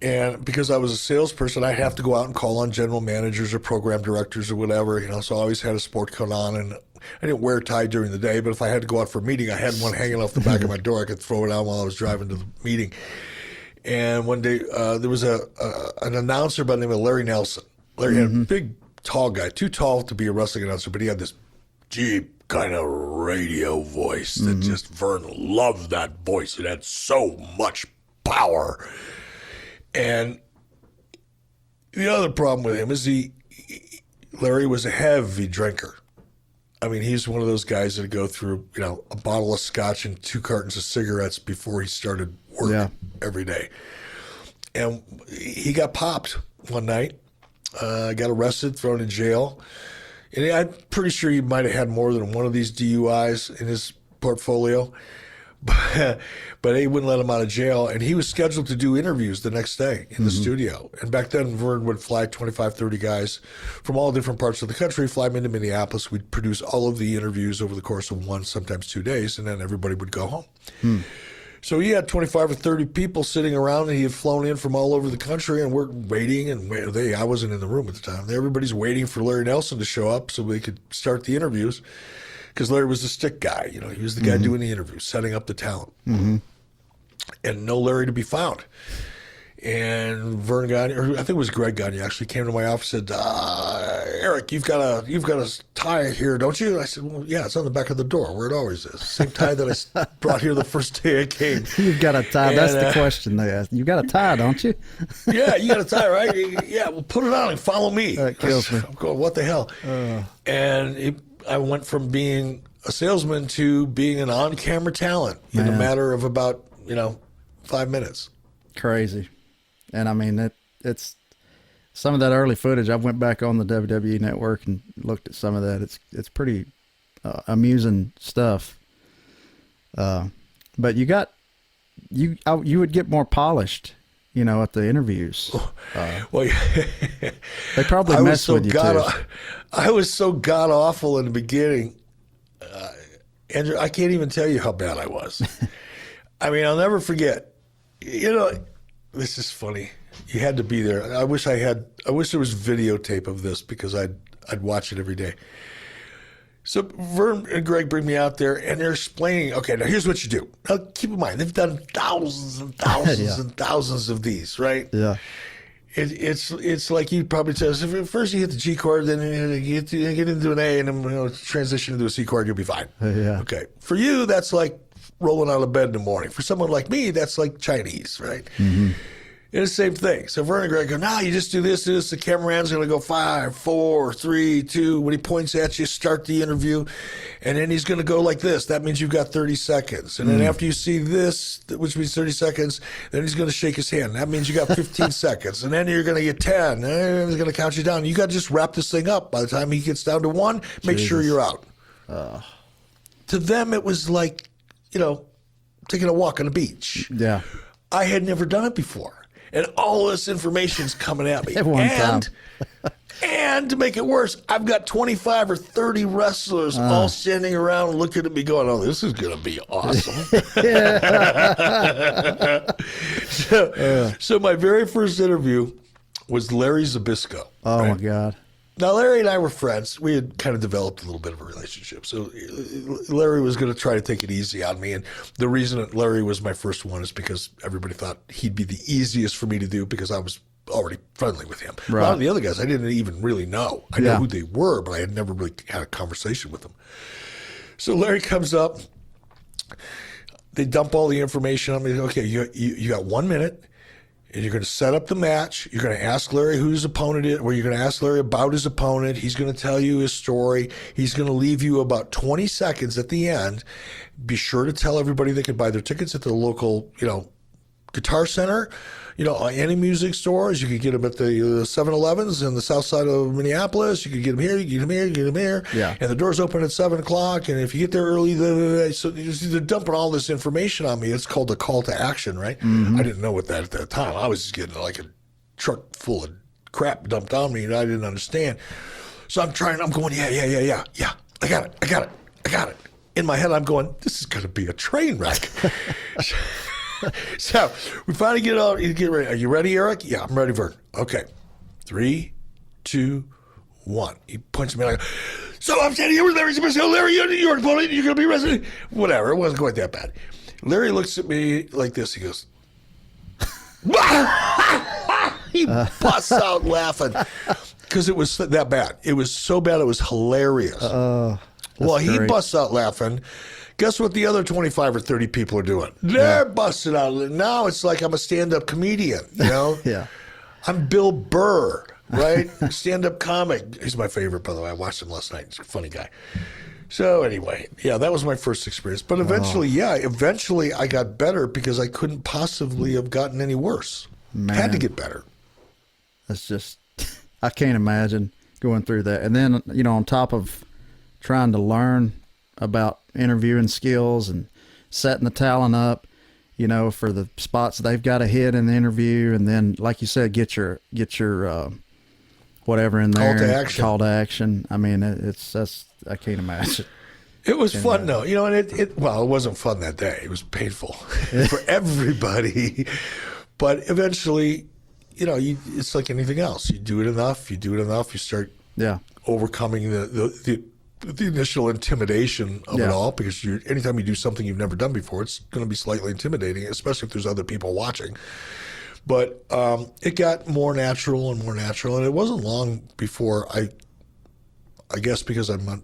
And because I was a salesperson, I'd have to go out and call on general managers or program directors or whatever, so I always had a sport coat on, and I didn't wear a tie during the day, but if I had to go out for a meeting, I had one hanging off the back of my door. I could throw it on while I was driving to the meeting. And one day, there was an announcer by the name of Larry Nelson. Larry had a big, tall guy, too tall to be a wrestling announcer, but he had this deep kind of radio voice that just, Vern loved that voice. It had so much power. And the other problem with him is Larry was a heavy drinker. I mean, he's one of those guys that go through, a bottle of scotch and 2 cartons of cigarettes before he started work every day. And he got popped one night, got arrested, thrown in jail. And I'm pretty sure he might have had more than one of these DUIs in his portfolio. But they wouldn't let him out of jail, and he was scheduled to do interviews the next day in the studio. And back then, Vern would fly 25, 30 guys from all different parts of the country, fly them into Minneapolis. We'd produce all of the interviews over the course of 1, sometimes 2 days, and then everybody would go home. So he had 25 or 30 people sitting around, and he had flown in from all over the country, and we're waiting, and I wasn't in the room at the time. Everybody's waiting for Larry Nelson to show up so they could start the interviews. Because Larry was the stick guy, he was the guy doing the interviews, setting up the talent, and no Larry to be found. And Vern Gagne, or I think it was Greg Gagne, actually came to my office and said, "Eric, you've got a tie here, don't you?" I said, "Well, yeah, it's on the back of the door where it always is. Same tie that I brought here the first day I came." You've got a tie. And, that's the question they asked. You got a tie, don't you? Yeah, you got a tie, right? Yeah, well, put it on and follow me. That kills me. I'm going, what the hell? And I went from being a salesman to being an on-camera talent in a matter of about, 5 minutes. Crazy. And I mean, it's some of that early footage. I went back on the WWE network and looked at some of that. It's pretty amusing stuff. But you would get more polished, at the interviews. Well, they probably mess with you too. I was so god awful in the beginning, Andrew. I can't even tell you how bad I was. I mean, I'll never forget. This is funny. You had to be there. I wish there was videotape of this because I'd watch it every day. So Vern and Greg bring me out there, and they're explaining, okay, now here's what you do. Now, keep in mind, they've done thousands and thousands and thousands of these, right? Yeah. It's like you probably tell us, first you hit the G chord, then you get into an A, and then transition into a C chord, you'll be fine. Yeah. Okay. For you, that's like rolling out of bed in the morning. For someone like me, that's like Chinese, right? It's the same thing. So Vernon Gregg go, no, you just do this, The cameraman's going to go 5, 4, 3, 2. When he points at you, start the interview. And then he's going to go like this. That means you've got 30 seconds. And then after you see this, which means 30 seconds, then he's going to shake his hand. That means you got 15 seconds. And then you're going to get 10. And then he's going to count you down. You got to just wrap this thing up. By the time he gets down to 1, make sure you're out. To them, it was like, taking a walk on the beach. Yeah. I had never done it before. And all this information's coming at me. At one time. And to make it worse, I've got 25 or 30 wrestlers all standing around looking at me going, oh, this is going to be awesome. So my very first interview was Larry Zbyszko. Oh, right? my God. Now, Larry and I were friends. We had kind of developed a little bit of a relationship. So Larry was going to try to take it easy on me. And the reason that Larry was my first one is because everybody thought he'd be the easiest for me to do because I was already friendly with him. Right. A lot of the other guys I didn't even really know. I knew who they were, but I had never really had a conversation with them. So Larry comes up. They dump all the information on me. Okay, you got 1 minute. And you're going to set up the match. You're going to ask Larry who his opponent is, or you're going to ask Larry about his opponent. He's going to tell you his story. He's going to leave you about 20 seconds at the end. Be sure to tell everybody they can buy their tickets at the local, Guitar Center, any music stores. You could get them at the 7-Elevens in the south side of Minneapolis. You could get them here, you get them here, you get them here. Yeah. And the doors open at 7 o'clock. And if you get there early, so they're dumping all this information on me. It's called a call to action, right? I didn't know what that at that time. I was just getting like a truck full of crap dumped on me, and I didn't understand. So I'm going, yeah. I got it. In my head, I'm going, this is going to be a train wreck. So we finally get ready. Are you ready, Eric? Yeah, I'm ready, Vern. Okay. 3, 2, 1. He punches me like, so I'm standing here with Larry Zbyszko. Larry, you're opponent. You're going to be resident. Whatever. It wasn't quite that bad. Larry looks at me like this. He goes, he busts out laughing because it was that bad. It was so bad. It was hilarious. Well, he busts out laughing. Guess what the other 25 or 30 people are doing? They're busting out. Now it's like I'm a stand-up comedian, Yeah. I'm Bill Burr, right? Stand-up comic. He's my favorite, by the way. I watched him last night. He's a funny guy. So anyway, that was my first experience. But eventually, I got better because I couldn't possibly have gotten any worse. Man. Had to get better. That's just, I can't imagine going through that. And then, on top of trying to learn about interviewing skills and setting the talent up, for the spots they've got to hit in the interview. And then, like you said, get your whatever in there. Call to action. I mean, I can't imagine. It was fun though, and it wasn't fun that day. It was painful for everybody. But eventually, it's like anything else. You do it enough, you start overcoming the initial intimidation of it all, because anytime you do something you've never done before, it's going to be slightly intimidating, especially if there's other people watching. But it got more natural and more natural, and it wasn't long before I guess because I'm a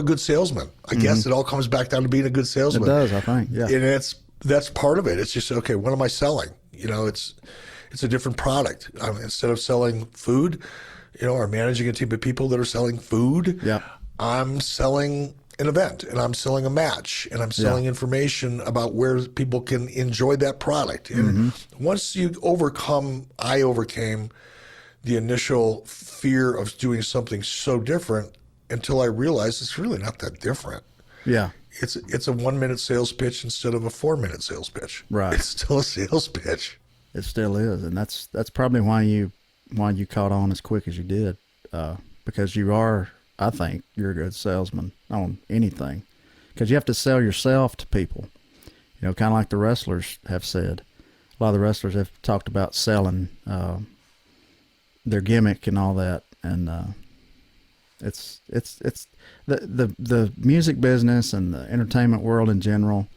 good salesman. I guess it all comes back down to being a good salesman. It does, I think. Yeah, and that's part of it. It's just, okay, what am I selling? It's a different product. Instead of selling food, or managing a team of people that are selling food. Yeah. I'm selling an event, and I'm selling a match, and I'm selling information about where people can enjoy that product. And once I overcame the initial fear of doing something so different until I realized it's really not that different. Yeah. It's a 1-minute sales pitch instead of a 4-minute sales pitch. Right. It's still a sales pitch. It still is. And that's probably why you caught on as quick as you did. Because I think you're a good salesman on anything, because you have to sell yourself to people, kind of like the wrestlers have said. A lot of the wrestlers have talked about selling their gimmick and all that. And it's the music business and the entertainment world in general.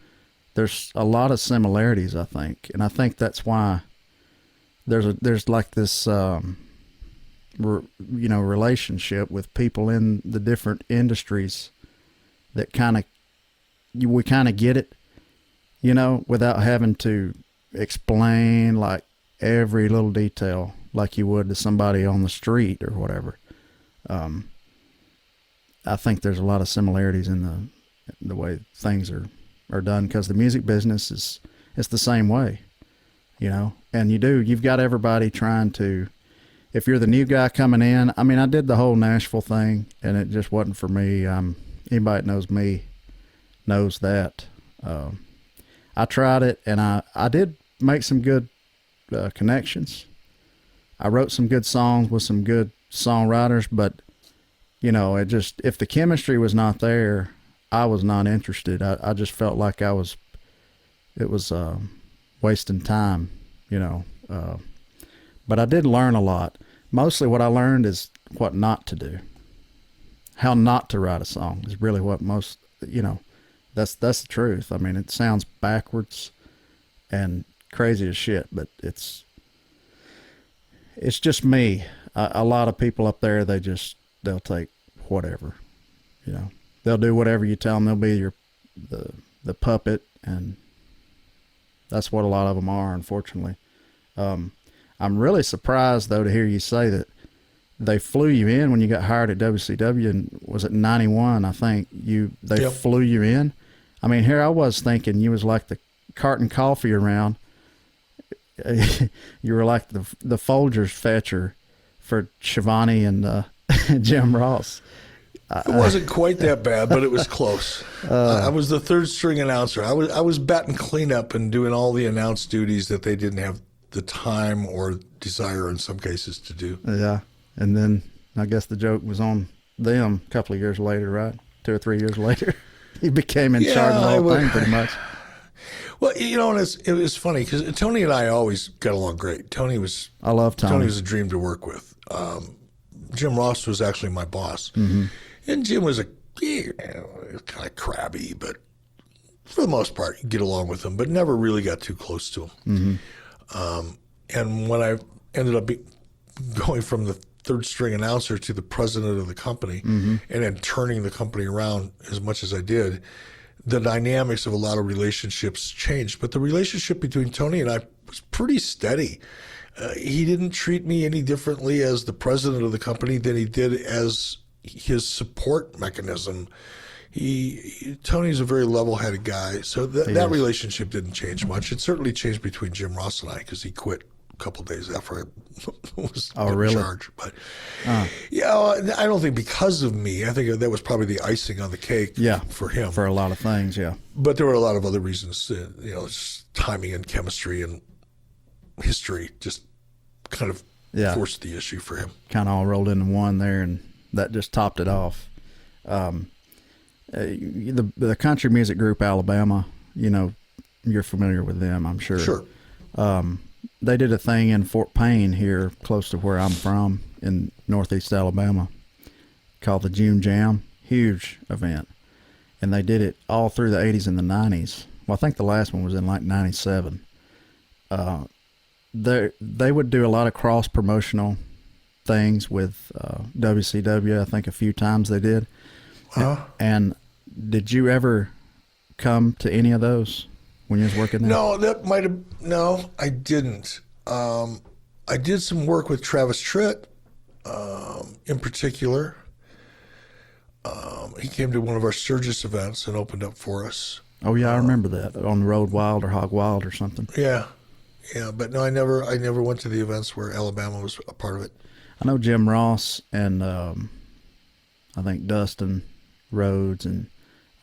There's a lot of similarities, I think. And I think that's why there's like this, relationship with people in the different industries that we kind of get it, without having to explain like every little detail like you would to somebody on the street or whatever. I think there's a lot of similarities in the way things are done, because the music business it's the same way, and you've got everybody trying to, if you're the new guy coming in, I mean, I did the whole Nashville thing and it just wasn't for me. Anybody that knows me knows that. I tried it, and I did make some good connections. I wrote some good songs with some good songwriters, but it just, if the chemistry was not there, I was not interested. I just felt like it was wasting time, but I did learn a lot. Mostly what I learned is what not to do. How not to write a song is really what most, that's the truth. I mean, it sounds backwards and crazy as shit, but it's just me. A lot of people up there, they'll take whatever, they'll do whatever you tell them. They'll be the puppet, and that's what a lot of them are, unfortunately. I'm really surprised, though, to hear you say that they flew you in when you got hired at WCW, and was it 91? I think they Yep. flew you in. I mean, here I was thinking you was like the carting coffee around. You were like the Folgers fetcher for Shivani and Jim Ross. It wasn't quite that bad, but it was close. I was the third string announcer. I was batting cleanup and doing all the announce duties that they didn't have the time or desire in some cases to do. Yeah. And then I guess the joke was on them a couple of years later, right? 2 or 3 years later. He became in charge of the whole thing pretty much. Well, and it was funny because Tony and I always got along great. I love Tony. Tony was a dream to work with. Jim Ross was actually my boss. Mm-hmm. And Jim was kind of crabby, but for the most part, you get along with him, but never really got too close to him. Mm-hmm. And when I ended up going from the third string announcer to the president of the company, mm-hmm. and then turning the company around as much as I did, the dynamics of a lot of relationships changed. But the relationship between Tony and I was pretty steady. He didn't treat me any differently as the president of the company than he did as his support mechanism. Tony's a very level-headed guy, so that relationship didn't change much. It certainly changed between Jim Ross and I because he quit a couple of days after I was in charge. But I don't think because of me. I think that was probably the icing on the cake for him. For a lot of things, yeah. But there were a lot of other reasons. Just timing and chemistry and history just kind of forced the issue for him. Kind of all rolled into one there, and that just topped it off. The country music group Alabama, you're familiar with them, I'm sure. Sure. They did a thing in Fort Payne here, close to where I'm from, in northeast Alabama, called the June Jam. Huge event. And they did it all through the 80s and the 90s. Well, I think the last one was in like 97. They would do a lot of cross-promotional things with WCW. I think a few times they did. And did you ever come to any of those when you was working there? No, I didn't. I did some work with Travis Tritt, in particular. He came to one of our Sturgis events and opened up for us. Oh yeah, I remember that, on the Road Wild or Hog Wild or something. Yeah, but no, I never went to the events where Alabama was a part of it. I know Jim Ross and I think Dustin Rhodes, and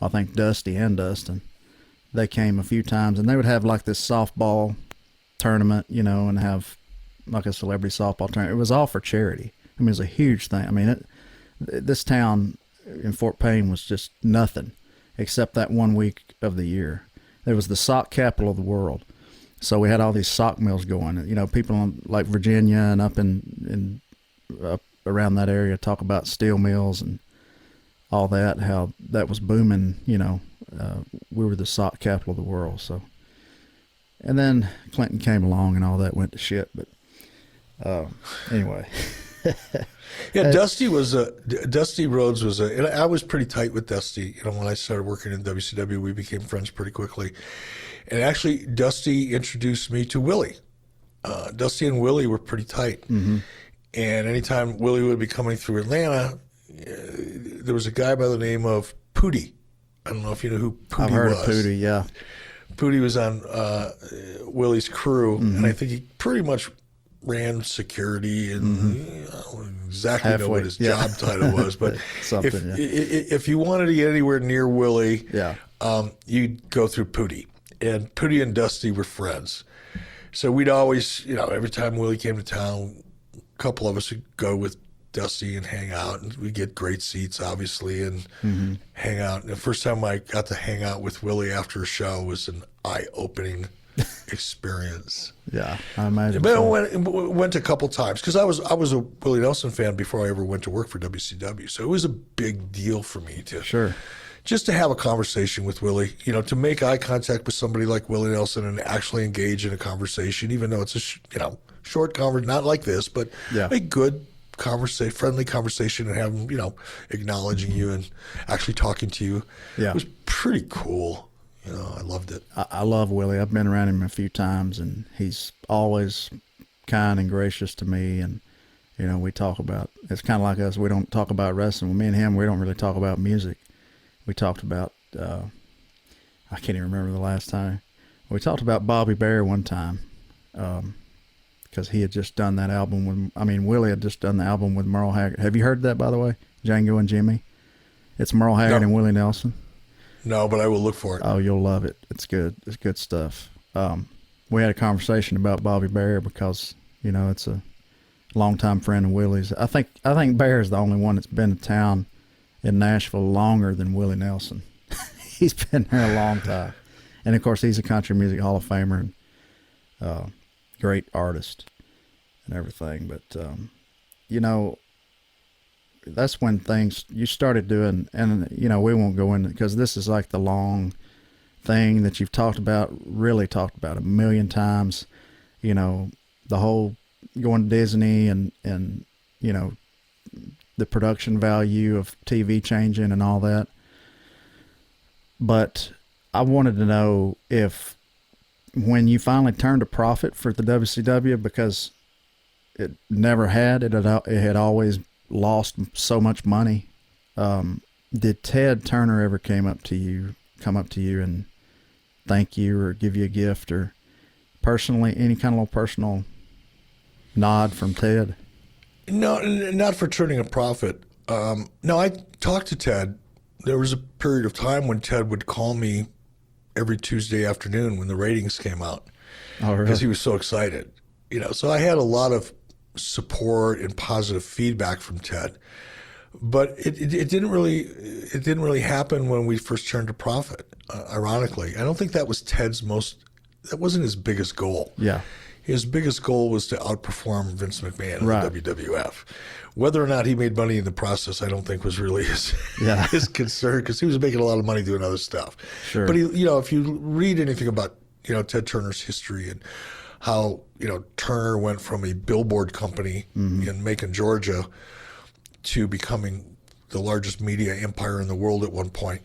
I think Dusty and Dustin, they came a few times, and they would have like this softball tournament, and have like a celebrity softball tournament. It was all for charity. I mean, it was a huge thing. I mean, this town in Fort Payne was just nothing except that 1 week of the year. It was the sock capital of the world. So we had all these sock mills going. People in like Virginia and up in up around that area talk about steel mills and all that, how that was booming. We were the sock capital of the world. So, and then Clinton came along and all that went to shit. But anyway. Yeah, Dusty Rhodes was and I was pretty tight with Dusty. When I started working in WCW, we became friends pretty quickly. And actually, Dusty introduced me to Willie. Dusty and Willie were pretty tight. Mm-hmm. And anytime Willie would be coming through Atlanta, there was a guy by the name of Pootie. I don't know if you know who Pootie was. I've heard of Pootie, yeah. Pootie was on Willie's crew, and I think he pretty much ran security and I don't exactly know what his job title was, but if you wanted to get anywhere near Willie, you'd go through Pootie. And Pootie and Dusty were friends. So we'd always, every time Willie came to town, a couple of us would go with Dusty and hang out, and we'd get great seats, obviously, and hang out. And the first time I got to hang out with Willie after a show was an eye-opening experience. Yeah, I imagine. But I went a couple times because I was a Willie Nelson fan before I ever went to work for WCW, so it was a big deal for me to just to have a conversation with Willie. To make eye contact with somebody like Willie Nelson and actually engage in a conversation, even though it's a short conversation, not like this, but a good friendly conversation, and have him acknowledging you and actually talking to you. It was pretty cool. I loved it. I love Willie. I've been around him a few times, and he's always kind and gracious to me. And, we talk about, it's kind of like us. We don't talk about wrestling. With me and him, we don't really talk about music. We talked about, I can't even remember the last time. We talked about Bobby Bear one time, because he had just done that album Willie had just done the album with Merle Haggard. Have you heard that, by the way? Django and Jimmy? It's Merle Haggard and Willie Nelson. No, but I will look for it. Oh, you'll love it. It's good. It's good stuff. We had a conversation about Bobby Bear because, it's a longtime friend of Willie's. I think Bear is the only one that's been to town in Nashville longer than Willie Nelson. He's been there a long time. And, of course, he's a country music Hall of Famer and great artist and everything. But, that's when you started doing, and we won't go into, because this is like the long thing that you've really talked about a million times, the whole going to Disney and the production value of TV changing and all that. But I wanted to know if when you finally turned a profit for the WCW, because it never had, it had always lost so much money. Did Ted Turner ever come up to you and thank you or give you a gift, or personally, any kind of little personal nod from Ted? No, not for turning a profit. No, I talked to Ted. There was a period of time when Ted would call me every Tuesday afternoon when the ratings came out. Oh, really? Because he was so excited. So I had a lot of support and positive feedback from Ted, but it didn't really happen when we first turned a profit. Ironically, I don't think that wasn't his biggest goal. Yeah, his biggest goal was to outperform Vince McMahon in the WWF. Whether or not he made money in the process, I don't think was really his concern, because he was making a lot of money doing other stuff. Sure. But if you read anything about Ted Turner's history and how Turner went from a billboard company in Macon, Georgia, to becoming the largest media empire in the world at one point.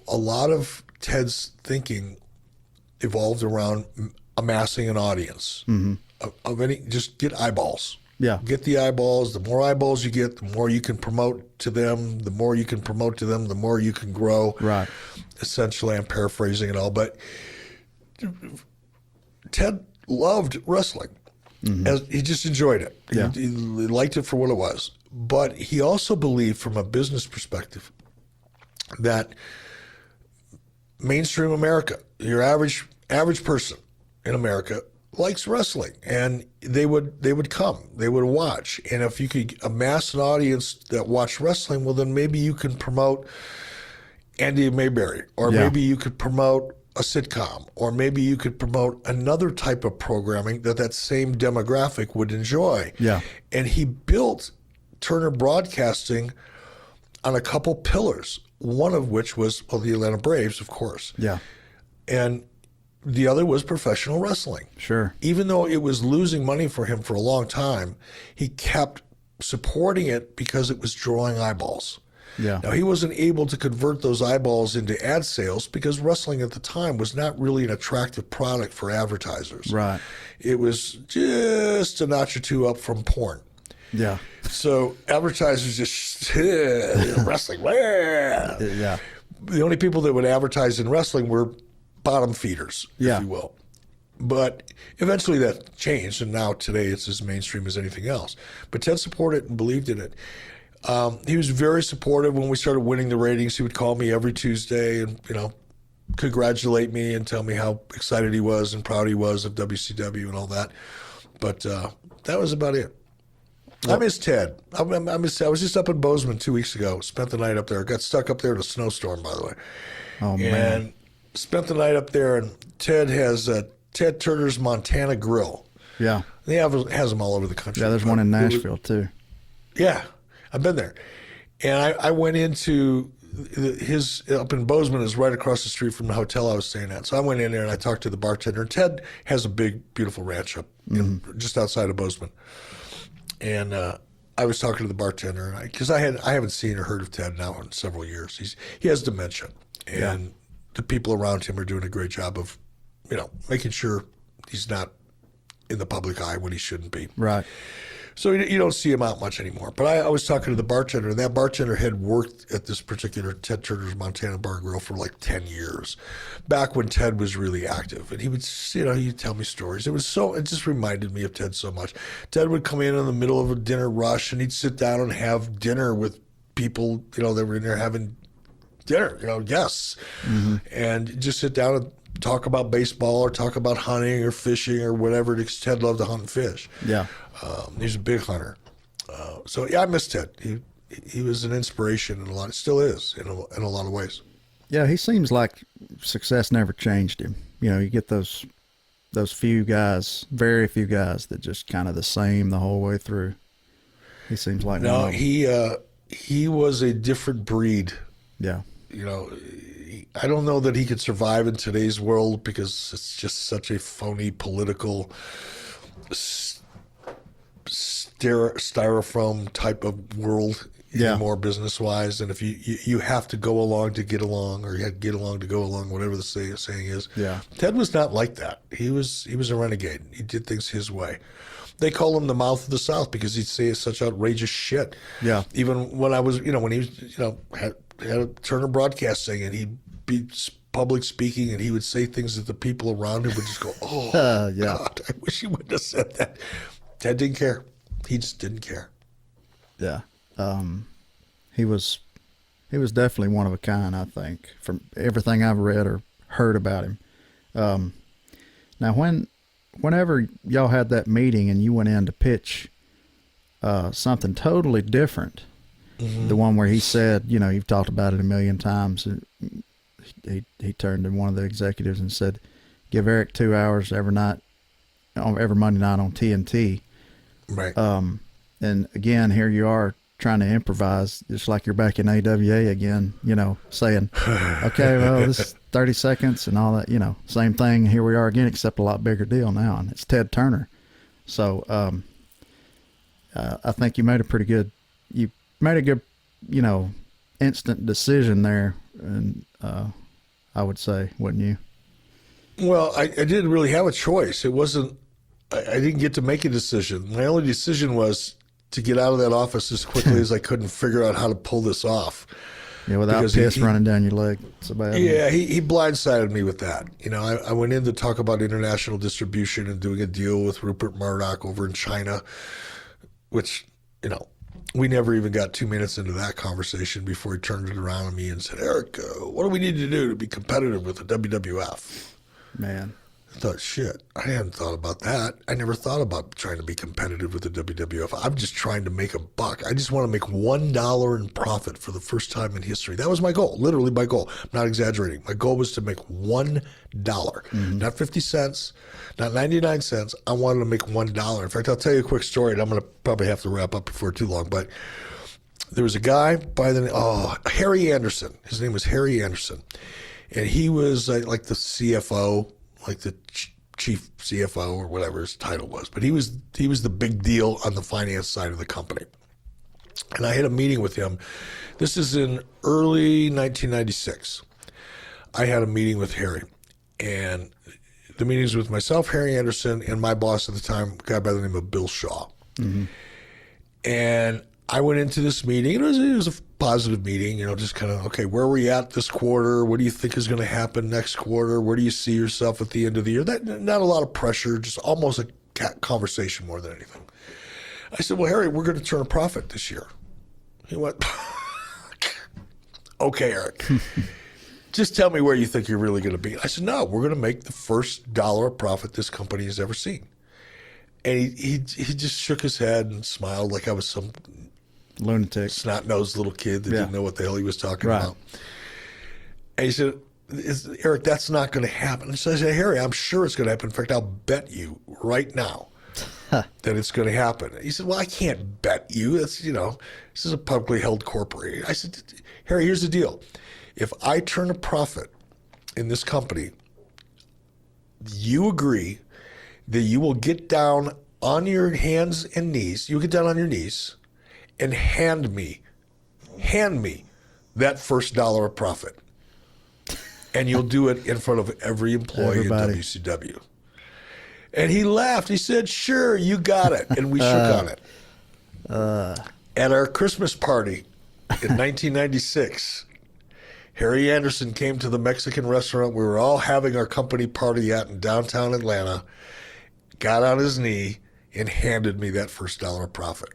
A lot of Ted's thinking evolved around amassing an audience just get eyeballs. Yeah, get the eyeballs. The more eyeballs you get, the more you can promote to them. The more you can promote to them, the more you can grow. Right. Essentially, I'm paraphrasing it all, but Ted loved wrestling. He just enjoyed it. Yeah. He liked it for what it was. But he also believed, from a business perspective, that mainstream America, your average person in America, likes wrestling, and they would come, they would watch, and if you could amass an audience that watched wrestling, well, then maybe you can promote Andy Mayberry, or maybe you could promote a sitcom, or maybe you could promote another type of programming that same demographic would enjoy. Yeah. And he built Turner Broadcasting on a couple pillars, one of which was, the Atlanta Braves, of course. Yeah. And the other was professional wrestling. Sure. Even though it was losing money for him for a long time, he kept supporting it because it was drawing eyeballs. Yeah. Now, he wasn't able to convert those eyeballs into ad sales because wrestling at the time was not really an attractive product for advertisers. Right. It was just a notch or two up from porn. Yeah. So advertisers just, wrestling, Yeah. the only people that would advertise in wrestling were bottom feeders, Yeah. if you will. But eventually that changed, and now today it's as mainstream as anything else. But Ted supported it and believed in it. He was very supportive when we started winning the ratings. He would call me every Tuesday and, congratulate me and tell me how excited he was and proud he was of WCW and all that. But that was about it. I miss Ted. I was just up in Bozeman 2 weeks ago. Spent the night up there. Got stuck up there in a snowstorm, by the way. Oh, man. And spent the night up there. And Ted has Ted Turner's Montana Grill. Yeah. He has them all over the country. Yeah, there's one in Nashville, too. Yeah, I've been there. And I went into his, up in Bozeman is right across the street from the hotel I was staying at. So I went in there and I talked to the bartender. Ted has a big, beautiful ranch up just outside of Bozeman. And I was talking to the bartender because I haven't seen or heard of Ted now in several years. He has dementia, and the people around him are doing a great job of, making sure he's not in the public eye when he shouldn't be. Right. So you don't see him out much anymore. But I was talking to the bartender, and that bartender had worked at this particular Ted Turner's Montana Bar and Grill for like 10 years, back when Ted was really active. And he would, he'd tell me stories. It just reminded me of Ted so much. Ted would come in the middle of a dinner rush, and he'd sit down and have dinner with people, that were in there having dinner, guests, and just sit down and talk about baseball or talk about hunting or fishing or whatever. Ted loved to hunt and fish. Yeah. He's a big hunter. So I miss Ted. He was an inspiration in a lot. It still is in a lot of ways. Yeah, he seems like success never changed him. You get those few guys, very few guys that just kind of the same the whole way through. He seems like no. He was a different breed. Yeah. I don't know that he could survive in today's world because it's just such a phony political styrofoam type of world anymore, business-wise. And if you have to go along to get along, or you have to get along to go along, whatever the saying is. Yeah. Ted was not like that. He was a renegade. He did things his way. They call him the mouth of the South because he'd say such outrageous shit. Yeah. Even when I was, when he was, had a Turner Broadcasting, and he'd be public speaking, and he would say things that the people around him would just go, "Oh, yeah. God, I wish he wouldn't have said that." Ted didn't care. He just didn't care. Yeah. He was definitely one of a kind, I think, from everything I've read or heard about him. Now, whenever y'all had that meeting and you went in to pitch something totally different, the one where he said, you've talked about it a million times, he turned to one of the executives and said, "Give Eric 2 hours every Monday night on TNT." Right. And again, here you are trying to improvise, just like you're back in AWA again, saying, "Okay, well, this is 30 seconds and all that, same thing. Here we are again, except a lot bigger deal now, and it's Ted Turner." So I think you made a good, instant decision there, and I would say, wouldn't you? Well, I didn't really have a choice. It wasn't. I didn't get to make a decision. My only decision was to get out of that office as quickly as I could and figure out how to pull this off. Yeah, without piss running down your leg. It's a bad Yeah, he blindsided me with that. I went in to talk about international distribution and doing a deal with Rupert Murdoch over in China, which, we never even got 2 minutes into that conversation before he turned it around on me and said, "Eric, what do we need to do to be competitive with the WWF?" Man. I thought, shit, I hadn't thought about that. I never thought about trying to be competitive with the WWF. I'm just trying to make a buck. I just want to make $1 in profit for the first time in history. That was my goal, literally my goal. I'm not exaggerating. My goal was to make $1, not 50 cents, not 99 cents. I wanted to make $1. In fact, I'll tell you a quick story, and I'm going to probably have to wrap up before too long, but there was a guy by the name, Harry Anderson. His name was Harry Anderson, and he was like the CFO, like the chief CFO or whatever his title was, but he was the big deal on the finance side of the company. And I had a meeting with him. This is in early 1996. I had a meeting with Harry. And the meetings with myself, Harry Anderson, and my boss at the time, a guy by the name of Bill Shaw. Mm-hmm. And I went into this meeting. It was a positive meeting, just kind of, okay, where are we at this quarter? What do you think is going to happen next quarter? Where do you see yourself at the end of the year? Not a lot of pressure, just almost a conversation more than anything. I said, well, Harry, we're going to turn a profit this year. He went, okay, Eric. Just tell me where you think you're really going to be. I said, no, we're going to make the first dollar of profit this company has ever seen. And he just shook his head and smiled like I was some lunatic, snot-nosed little kid that didn't know what the hell he was talking about. And he said, Eric, that's not going to happen. And so I said, Harry, I'm sure it's going to happen. In fact, I'll bet you right now that it's going to happen. He said, well, I can't bet you. That's, this is a publicly held corporation. I said, Harry, here's the deal. If I turn a profit in this company, you agree that you will get down on your hands and knees, you'll get down on your knees and hand me that first dollar of profit. And you'll do it in front of every employee in WCW. And he laughed. He said, sure, you got it. And we shook on it. At our Christmas party in 1996, Harry Anderson came to the Mexican restaurant we were all having our company party at in downtown Atlanta, got on his knee, and handed me that first dollar of profit.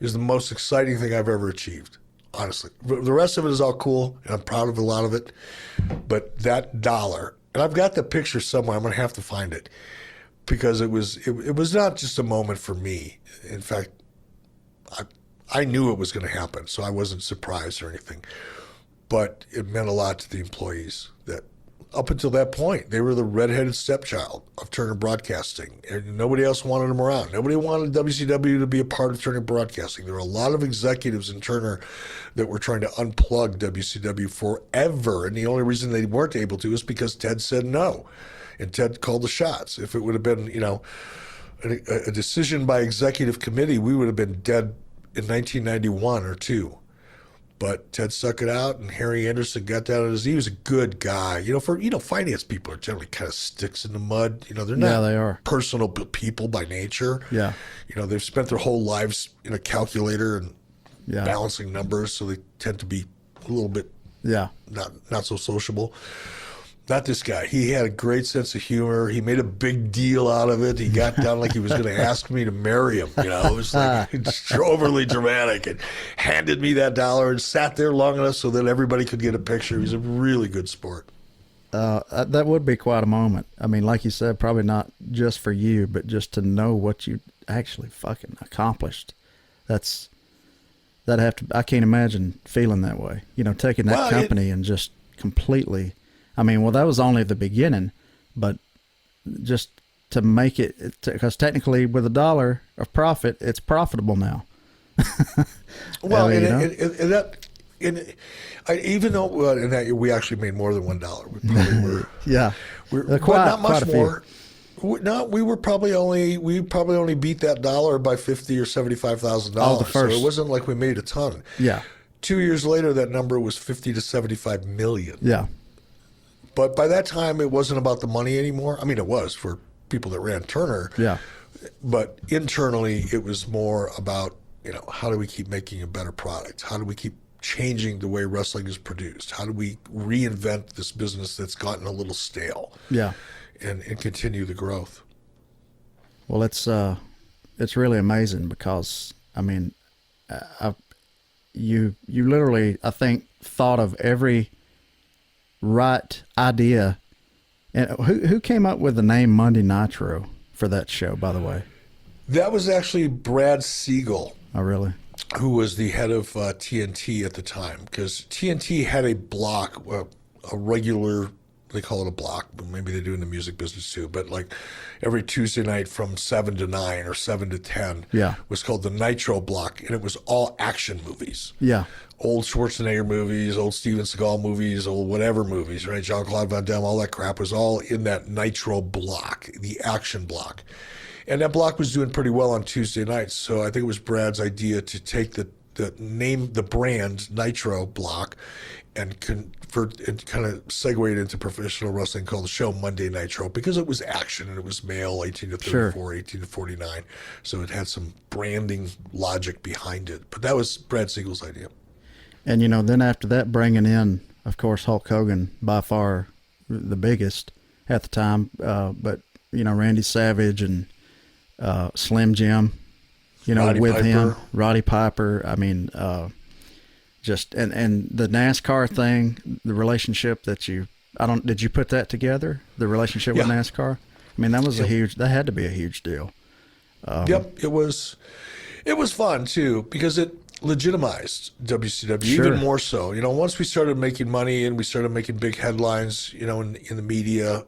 It was the most exciting thing I've ever achieved, honestly. The rest of it is all cool, and I'm proud of a lot of it. But that dollar, and I've got the picture somewhere. I'm going to have to find it, because it was not just a moment for me. In fact, I knew it was going to happen, so I wasn't surprised or anything. But it meant a lot to the employees that up until that point, they were the redheaded stepchild of Turner Broadcasting. And nobody else wanted them around. Nobody wanted WCW to be a part of Turner Broadcasting. There were a lot of executives in Turner that were trying to unplug WCW forever. And the only reason they weren't able to is because Ted said no. And Ted called the shots. If it would have been, a decision by executive committee, we would have been dead in 1991 or 2. But Ted stuck it out, and Harry Anderson got down on his knee. He was a good guy. Finance people are generally kind of sticks in the mud. They're not they are personal people by nature. Yeah. They've spent their whole lives in a calculator and balancing numbers, so they tend to be a little bit not so sociable. Not this guy. He had a great sense of humor. He made a big deal out of it. He got down like he was going to ask me to marry him. It was like it's overly dramatic, and handed me that dollar and sat there long enough so that everybody could get a picture. He's a really good sport. That would be quite a moment. I mean, like you said, probably not just for you, but just to know what you actually fucking accomplished. I can't imagine feeling that way. Taking that company and just completely. I mean, well, that was only the beginning, but just to make it, because technically with $1 of profit, it's profitable now. Well, even though in that year we actually made more than $1, we probably were. Not much more. No, we probably only beat that dollar by $50,000 or $75,000. Oh, the first. So it wasn't like we made a ton. Yeah. 2 years later, that number was 50 to 75 million. Yeah. But by that time, it wasn't about the money anymore. I mean, it was for people that ran Turner. Yeah. But internally, it was more about, how do we keep making a better product? How do we keep changing the way wrestling is produced? How do we reinvent this business that's gotten a little stale? Yeah. And continue the growth. Well, it's really amazing because, I mean, you literally, I think, thought of every right idea. And who came up with the name Monday Nitro for that show, by the way? That was actually Brad Siegel. Oh, really? Who was the head of TNT at the time, because TNT had a block, a regular, they call it a block, but maybe they do in the music business too, but like every Tuesday night from 7 to 9 or 7 to 10 was called the Nitro block, and it was all action movies. Yeah. Old Schwarzenegger movies, old Steven Seagal movies, old whatever movies, right? Jean-Claude Van Damme, all that crap was all in that Nitro block, the action block. And that block was doing pretty well on Tuesday nights, so I think it was Brad's idea to take the the brand Nitro block and kind of segued into professional wrestling called the show Monday Nitro because it was action and it was male 18 to 34, Sure. 18 to 49. So it had some branding logic behind it. But that was Brad Siegel's idea. And, then after that, bringing in, of course, Hulk Hogan, by far the biggest at the time. But, Randy Savage and Slim Jim, Roddy with Piper. him, Roddy Piper. I mean, just and the NASCAR thing, the relationship that did you put that together? The relationship with Yeah. NASCAR? I mean, that had to be a huge deal. Yep, it was fun too because it legitimized WCW Sure. even more so. Once we started making money and we started making big headlines, in the media,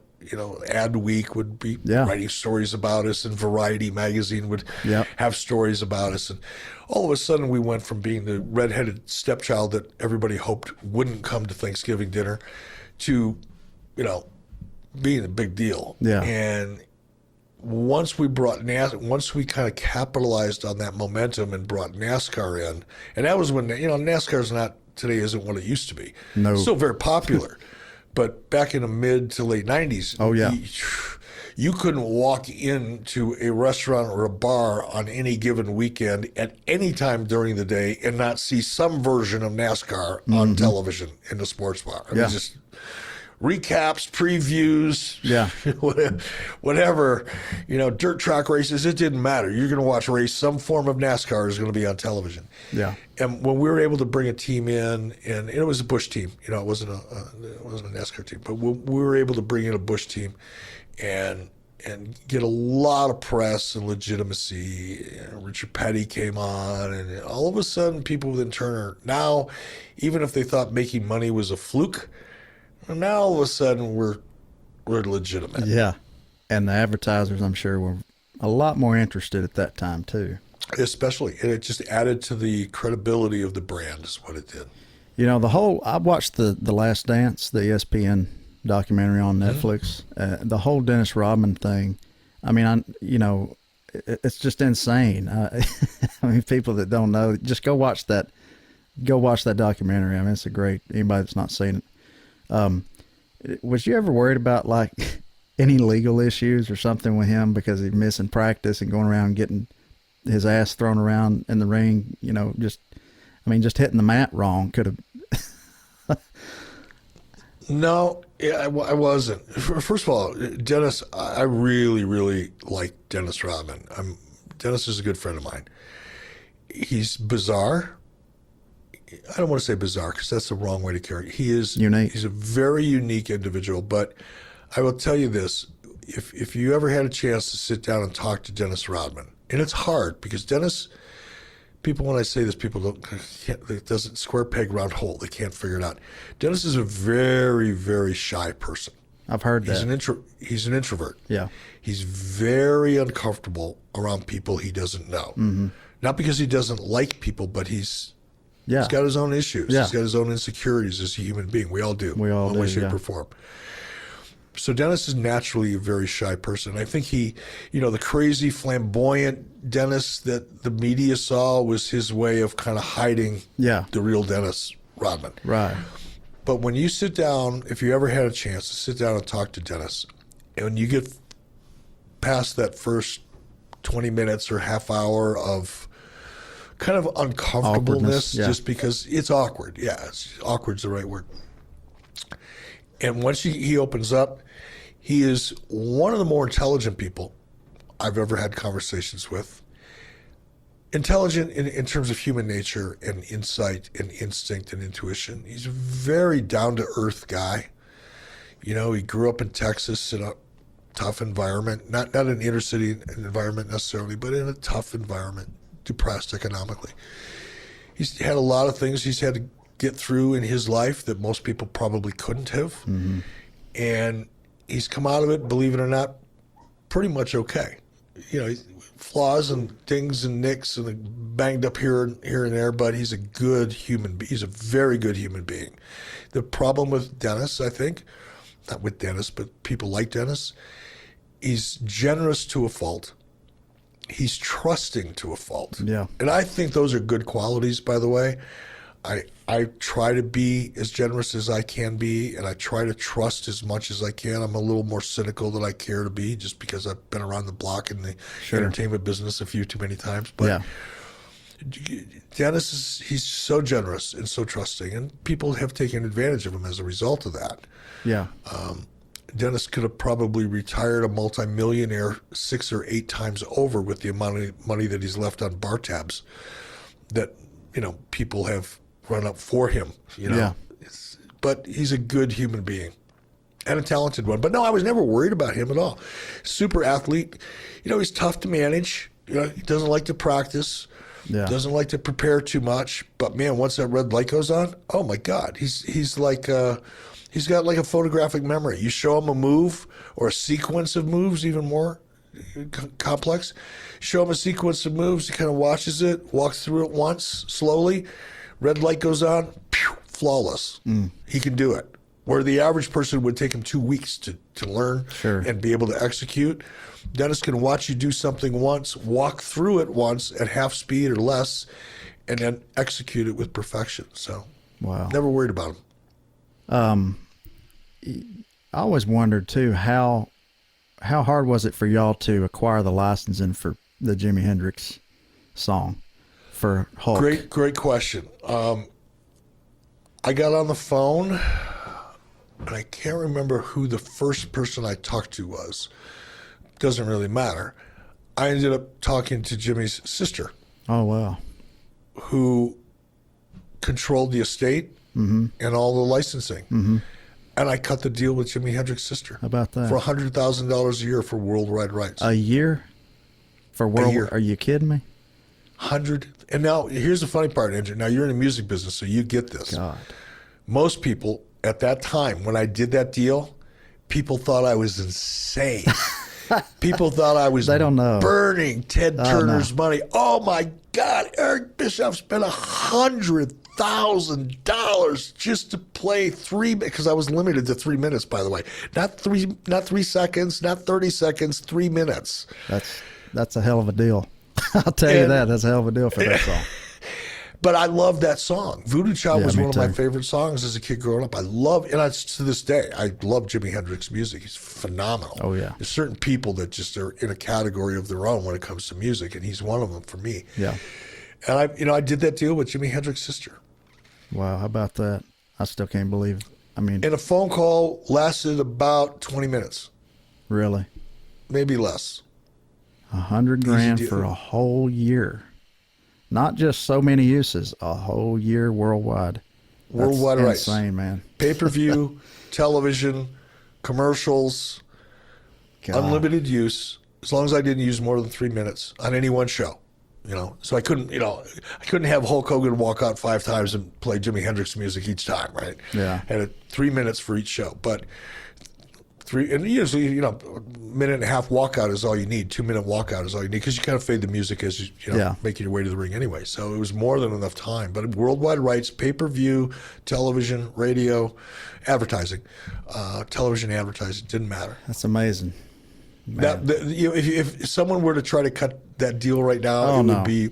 Ad Week would be Yeah. writing stories about us, and Variety magazine would Yep. have stories about us, and all of a sudden we went from being the redheaded stepchild that everybody hoped wouldn't come to Thanksgiving dinner to, being a big deal. Yeah. And once we kind of capitalized on that momentum and brought NASCAR in, and that was when NASCAR's not today isn't what it used to be. No. It's still very popular, but back in the mid to late '90s, Oh, yeah. you couldn't walk into a restaurant or a bar on any given weekend at any time during the day and not see some version of NASCAR on television in the sports bar. I mean, Yeah. just recaps, previews, Yeah. whatever, dirt track races, it didn't matter. You're going to watch a race, some form of NASCAR is going to be on television. Yeah. And when we were able to bring a team in, and it was a Busch team, it wasn't a NASCAR team, but when we were able to bring in a Busch team and get a lot of press and legitimacy. Richard Petty came on, and all of a sudden people within Turner, now, even if they thought making money was a fluke, now all of a sudden we're legitimate. Yeah. And the advertisers, I'm sure, were a lot more interested at that time, too. Especially, and it just added to the credibility of the brand is what it did. I watched the Last Dance, the ESPN documentary on Netflix. The whole Dennis Rodman thing, I mean, it's just insane. I mean, people that don't know, just go watch that documentary. I mean, it's anybody that's not seen it. Was you ever worried about like any legal issues or something with him because he's missing practice and going around getting his ass thrown around in the ring? Just hitting the mat wrong could have. No, I wasn't. First of all, Dennis, I really, really like Dennis Rodman. Dennis is a good friend of mine. He's bizarre. I don't want to say bizarre because that's the wrong way to carry it. He is unique. He's a very unique individual. But I will tell you this: if you ever had a chance to sit down and talk to Dennis Rodman, and it's hard because Dennis, people when I say this, people it doesn't square peg round hole. They can't figure it out. Dennis is a very, very shy person. I've heard that. He's an introvert. Yeah. He's very uncomfortable around people he doesn't know. Mm-hmm. Not because he doesn't like people, but he's got his own issues. Yeah. He's got his own insecurities as a human being. We all do. We all one do, way, shape, yeah. or form. So Dennis is naturally a very shy person. I think he, the crazy, flamboyant Dennis that the media saw was his way of kind of hiding the real Dennis Rodman. Right. But when you sit down, if you ever had a chance to sit down and talk to Dennis, and when you get past that first 20 minutes or half hour of kind of uncomfortableness, just because it's awkward. Yeah, awkward's the right word. And once he opens up, he is one of the more intelligent people I've ever had conversations with. Intelligent in terms of human nature and insight and instinct and intuition. He's a very down-to-earth guy. He grew up in Texas in a tough environment, not an inner city environment necessarily, but in a tough environment, depressed economically. He's had a lot of things he's had to get through in his life that most people probably couldn't have. Mm-hmm. And he's come out of it, believe it or not, pretty much okay. Flaws and things and nicks and banged up here and there, but he's a good human. He's a very good human being. The problem with Dennis, I think, not with Dennis, but people like Dennis, he's generous to a fault. he's trusting to a fault. Yeah. And I think those are good qualities, by the way. I try to be as generous as I can be, and I try to trust as much as I can. I'm a little more cynical than I care to be, just because I've been around the block in the entertainment business a few too many times. But Dennis he's so generous and so trusting, and people have taken advantage of him as a result of that. Yeah. Dennis could have probably retired a multimillionaire 6 or 8 times over with the amount of money that he's left on bar tabs that, people have run up for him, Yeah. But he's a good human being and a talented one. But no, I was never worried about him at all. Super athlete. He's tough to manage. He doesn't like to practice. Yeah. Doesn't like to prepare too much. But man, once that red light goes on, oh my God, he's like he's got like a photographic memory. You show him a move or a sequence of moves, even more complex. Show him a sequence of moves. He kind of watches it, walks through it once slowly. Red light goes on, pew, flawless. He can do it. Where the average person would take him 2 weeks to learn and be able to execute. Dennis can watch you do something once, walk through it once at half speed or less, and then execute it with perfection. So, never worried about him. I always wondered too how hard was it for y'all to acquire the licensing for the Jimi Hendrix song for Hulk? Great question. I got on the phone, and I can't remember who the first person I talked to was. Doesn't really matter. I ended up talking to Jimmy's sister. Oh, wow. Who controlled the estate and all the licensing. And I cut the deal with Jimi Hendrix's sister. How about that? For $100,000 a year for worldwide rights. A year? For world? A year. Are you kidding me? 100. And now, here's the funny part, Andrew. Now, you're in the music business, so you get this. God. Most people, at that time, when I did that deal, people thought I was insane. People thought I was They don't know. burning Ted Turner's money. Oh, my God. Eric Bischoff spent $100,000 just to play 3 minutes, because I was limited to 3 minutes, by the way. Not 3 seconds, not 30 seconds, 3 minutes. That's a hell of a deal. I'll tell you that. That's a hell of a deal for that song. But I love that song. Voodoo Child was one of my too. favorite songs as a kid growing up. To this day, I love Jimi Hendrix music. He's phenomenal. Oh, yeah. There's certain people that just are in a category of their own when it comes to music, and he's one of them for me. Yeah. And I did that deal with Jimi Hendrix's sister. Wow, how about that? I still can't believe it. I mean, And a phone call lasted about 20 minutes, really? maybe less. $100,000 deal. for a whole year. Not just so many uses, a whole year worldwide. Worldwide That's rights. insane, man. Pay-per-view, television, commercials, God. unlimited use, as long as I didn't use more than 3 minutes on any one show. So I couldn't have Hulk Hogan walk out 5 times and play Jimi Hendrix music each time, right? Yeah. Had 3 minutes for each show, but usually, a minute and a half walkout is all you need. 2 minute walkout is all you need, because you kind of fade the music as you making your way to the ring anyway. So it was more than enough time. But worldwide rights, pay-per-view, television, radio, advertising, television advertising, didn't matter. That's amazing. If someone were to try to cut that deal right now, would be,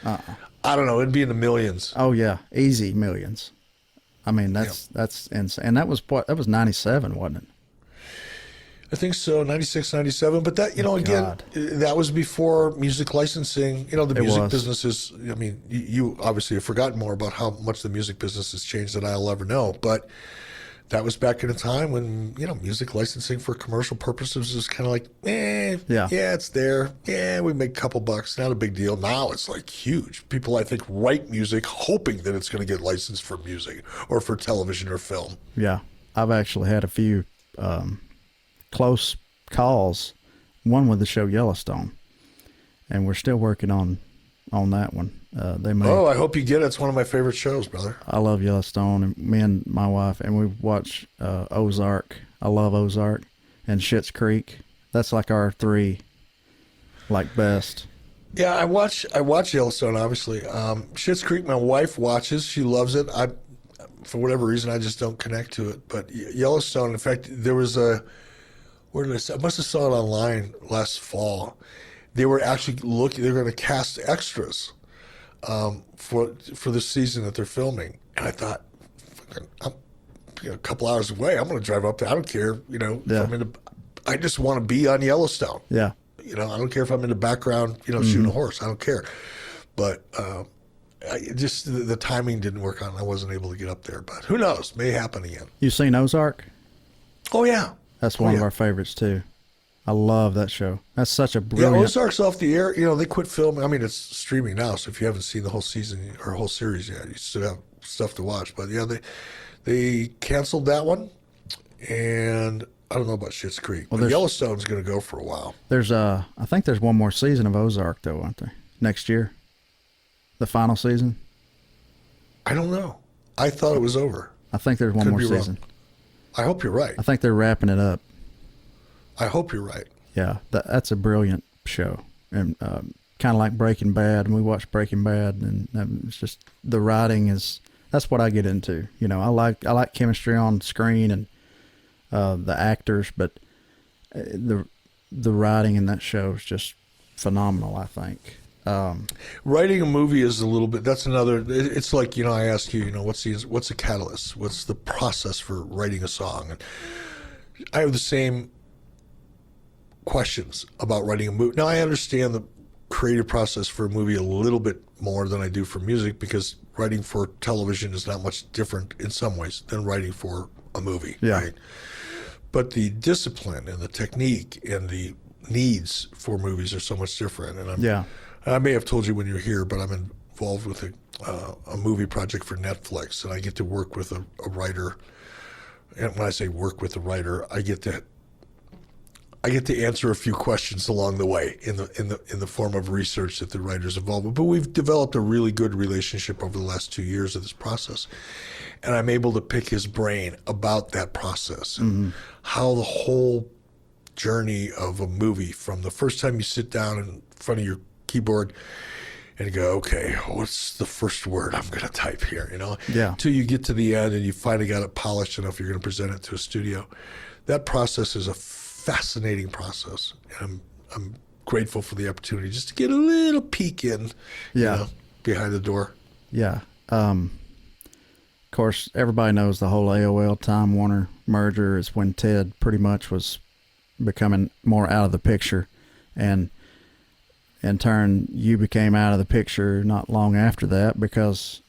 I don't know, it'd be in the millions. Oh yeah, easy millions. I mean, that's insane. And that was 97, wasn't it? I think so, 96, 97. But that, again, that was before music licensing. The music business is, you obviously have forgotten more about how much the music business has changed than I'll ever know. But that was back in a time when, music licensing for commercial purposes was kind of like, it's there. Yeah, we make a couple bucks. Not a big deal. Now it's like huge. People, I think, write music hoping that it's going to get licensed for music or for television or film. Yeah. I've actually had a few close calls, one with the show Yellowstone, and we're still working on that one. I hope you get it. It's one of my favorite shows, brother. I love Yellowstone, and me and my wife, and we watch Ozark. I love Ozark and Schitt's Creek. That's like our 3 best. Yeah, I watch Yellowstone, obviously. Schitt's Creek, my wife watches. She loves it. For whatever reason, I just don't connect to it. But Yellowstone, in fact, there was I must have saw it online last fall. they were actually looking. They're going to cast extras for the season that they're filming, and I thought, I'm a couple hours away. I'm going to drive up there. I don't care. If I just want to be on Yellowstone. Yeah. I don't care if I'm in the background, shooting a horse. I don't care. But the timing didn't work out, and I wasn't able to get up there. But who knows? May happen again. You seen Ozark? Oh, yeah. That's one of our favorites, too. I love that show. That's such a brilliant... Yeah, Ozark's off the air. They quit filming. I mean, it's streaming now, so if you haven't seen the whole season or whole series yet, you still have stuff to watch. But, yeah, they canceled that one, and I don't know about Schitt's Creek. Well, Yellowstone's going to go for a while. I think there's one more season of Ozark, though, aren't there? Next year? The final season? I don't know. I thought it was over. I think there's one more season. I hope you're right. I think they're wrapping it up. I hope you're right. Yeah, that's a brilliant show, and kind of like Breaking Bad. And we watched Breaking Bad, and it's just the writing is. That's what I get into. I like chemistry on screen and the actors, but the writing in that show is just phenomenal. I think. Writing a movie is a little bit. That's another. It's like I ask you. What's the catalyst? What's the process for writing a song? And I have the same questions about writing a movie. Now I understand the creative process for a movie a little bit more than I do for music, because writing for television is not much different in some ways than writing for a movie. Yeah. Right? But the discipline and the technique and the needs for movies are so much different. And I may have told you when you were here, but I'm involved with a movie project for Netflix, and I get to work with a writer. And when I say work with a writer, I get to answer a few questions along the way in the form of research that the writer's involved with. But we've developed a really good relationship over the last 2 years of this process. And I'm able to pick his brain about that process and how the whole journey of a movie, from the first time you sit down in front of your keyboard and you go, okay, what's the first word I'm going to type here, till you get to the end and you finally got it polished enough you're going to present it to a studio. That process is a fascinating process, and I'm grateful for the opportunity just to get a little peek in, behind the door. Yeah. Of course, everybody knows the whole AOL Time Warner merger is when Ted pretty much was becoming more out of the picture, and in turn, you became out of the picture not long after that, because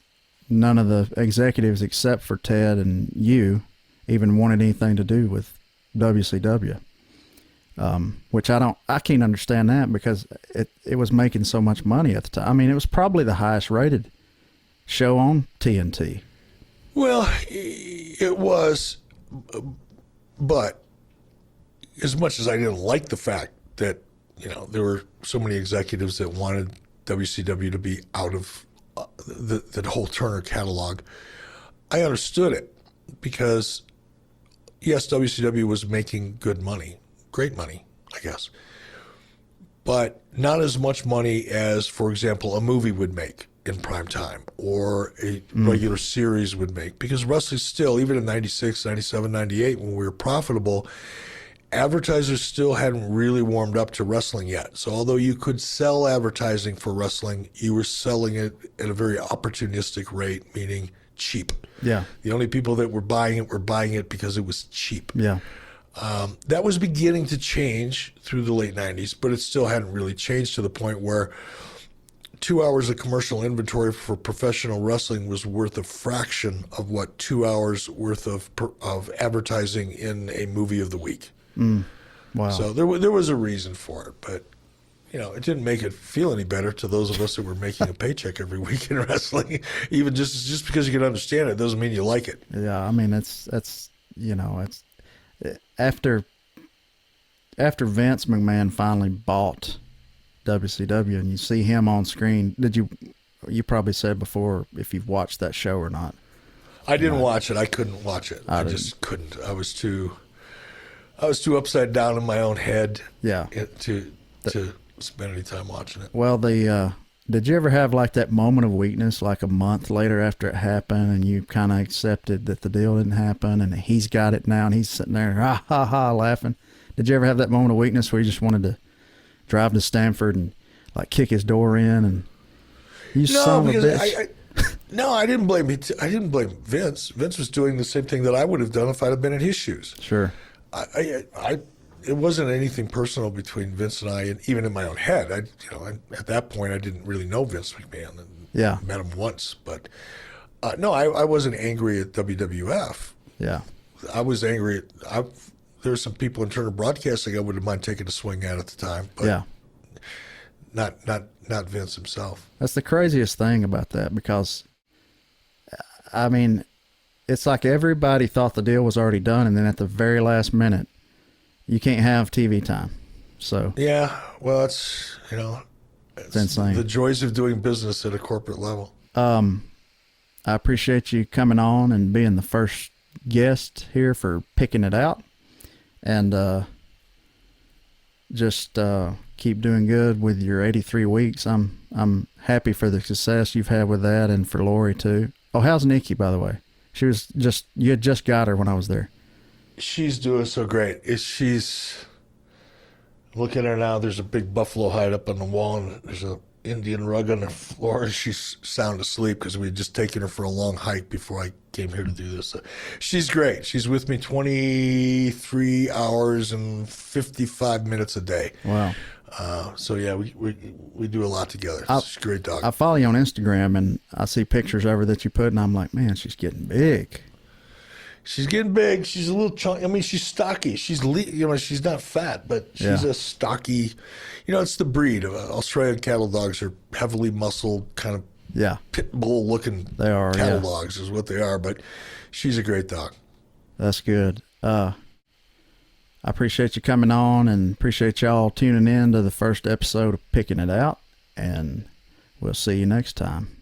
none of the executives except for Ted and you even wanted anything to do with WCW. Which I can't understand that, because it was making so much money at the time. I mean, it was probably the highest rated show on TNT. Well, it was, but as much as I didn't like the fact that, there were so many executives that wanted WCW to be out of the whole Turner catalog, I understood it, because yes, WCW was making good money. Great money, I guess, but not as much money as, for example, a movie would make in prime time, or a regular series would make, because wrestling still, even in 96, 97, 98, when we were profitable, advertisers still hadn't really warmed up to wrestling yet. So although you could sell advertising for wrestling, you were selling it at a very opportunistic rate, meaning cheap. Yeah. The only people that were buying it because it was cheap. Yeah. That was beginning to change through the late 90s, but it still hadn't really changed to the point where 2 hours of commercial inventory for professional wrestling was worth a fraction of what 2 hours worth of advertising in a movie of the week. Wow. So there was a reason for it, but it didn't make it feel any better to those of us that were making a paycheck every week in wrestling. Even just because you can understand it doesn't mean you like it. Yeah, I mean it's after Vince McMahon finally bought WCW and you see him on screen. You probably said before if you've watched that show or not. I didn't watch it. I couldn't watch it. I just couldn't. I was too upside down in my own head. Yeah. To spend any time watching it. Well, did you ever have like that moment of weakness, like a month later after it happened, and you kind of accepted that the deal didn't happen, and he's got it now, and he's sitting there, ha ha ha, laughing? Did you ever have that moment of weakness where you just wanted to drive to Stanford and like kick his door in and you son of a bitch. No, I didn't blame it. I didn't blame Vince. Vince was doing the same thing that I would have done if I'd have been in his shoes. Sure. It wasn't anything personal between Vince and I, and even in my own head. At that point, I didn't really know Vince McMahon. Yeah. Met him once, but no, I wasn't angry at WWF. Yeah. I was angry at. There were some people in Turner Broadcasting I wouldn't mind taking a swing at the time, but yeah. Not Vince himself. That's the craziest thing about that, because I mean, it's like everybody thought the deal was already done, and then at the very last minute, you can't have TV time. So yeah, well, it's insane. The joys of doing business at a corporate level. I appreciate you coming on and being the first guest here for Pickin It Out, and just keep doing good with your 83 weeks. I'm happy for the success you've had with that, and for Lori too. Oh, how's Nikki, by the way? You had just got her when I was there. She's doing so great. She's looking at her now. There's a big buffalo hide up on the wall, and there's a Indian rug on the floor. She's sound asleep because we had just taken her for a long hike before I came here to do this. So she's great. She's with me 23 hours and 55 minutes a day. Wow. So yeah, we do a lot together. She's a great dog. I follow you on Instagram, and I see pictures of her that you put, and I'm like, man, she's getting big. She's getting big. She's a little chunky. I mean, she's stocky. She's she's not fat, but she's a stocky. It's the breed of Australian cattle dogs are heavily muscled, kind of pit bull looking. They are cattle dogs is what they are. But she's a great dog. That's good. I appreciate you coming on, and appreciate y'all tuning in to the first episode of Pickin It Out, and we'll see you next time.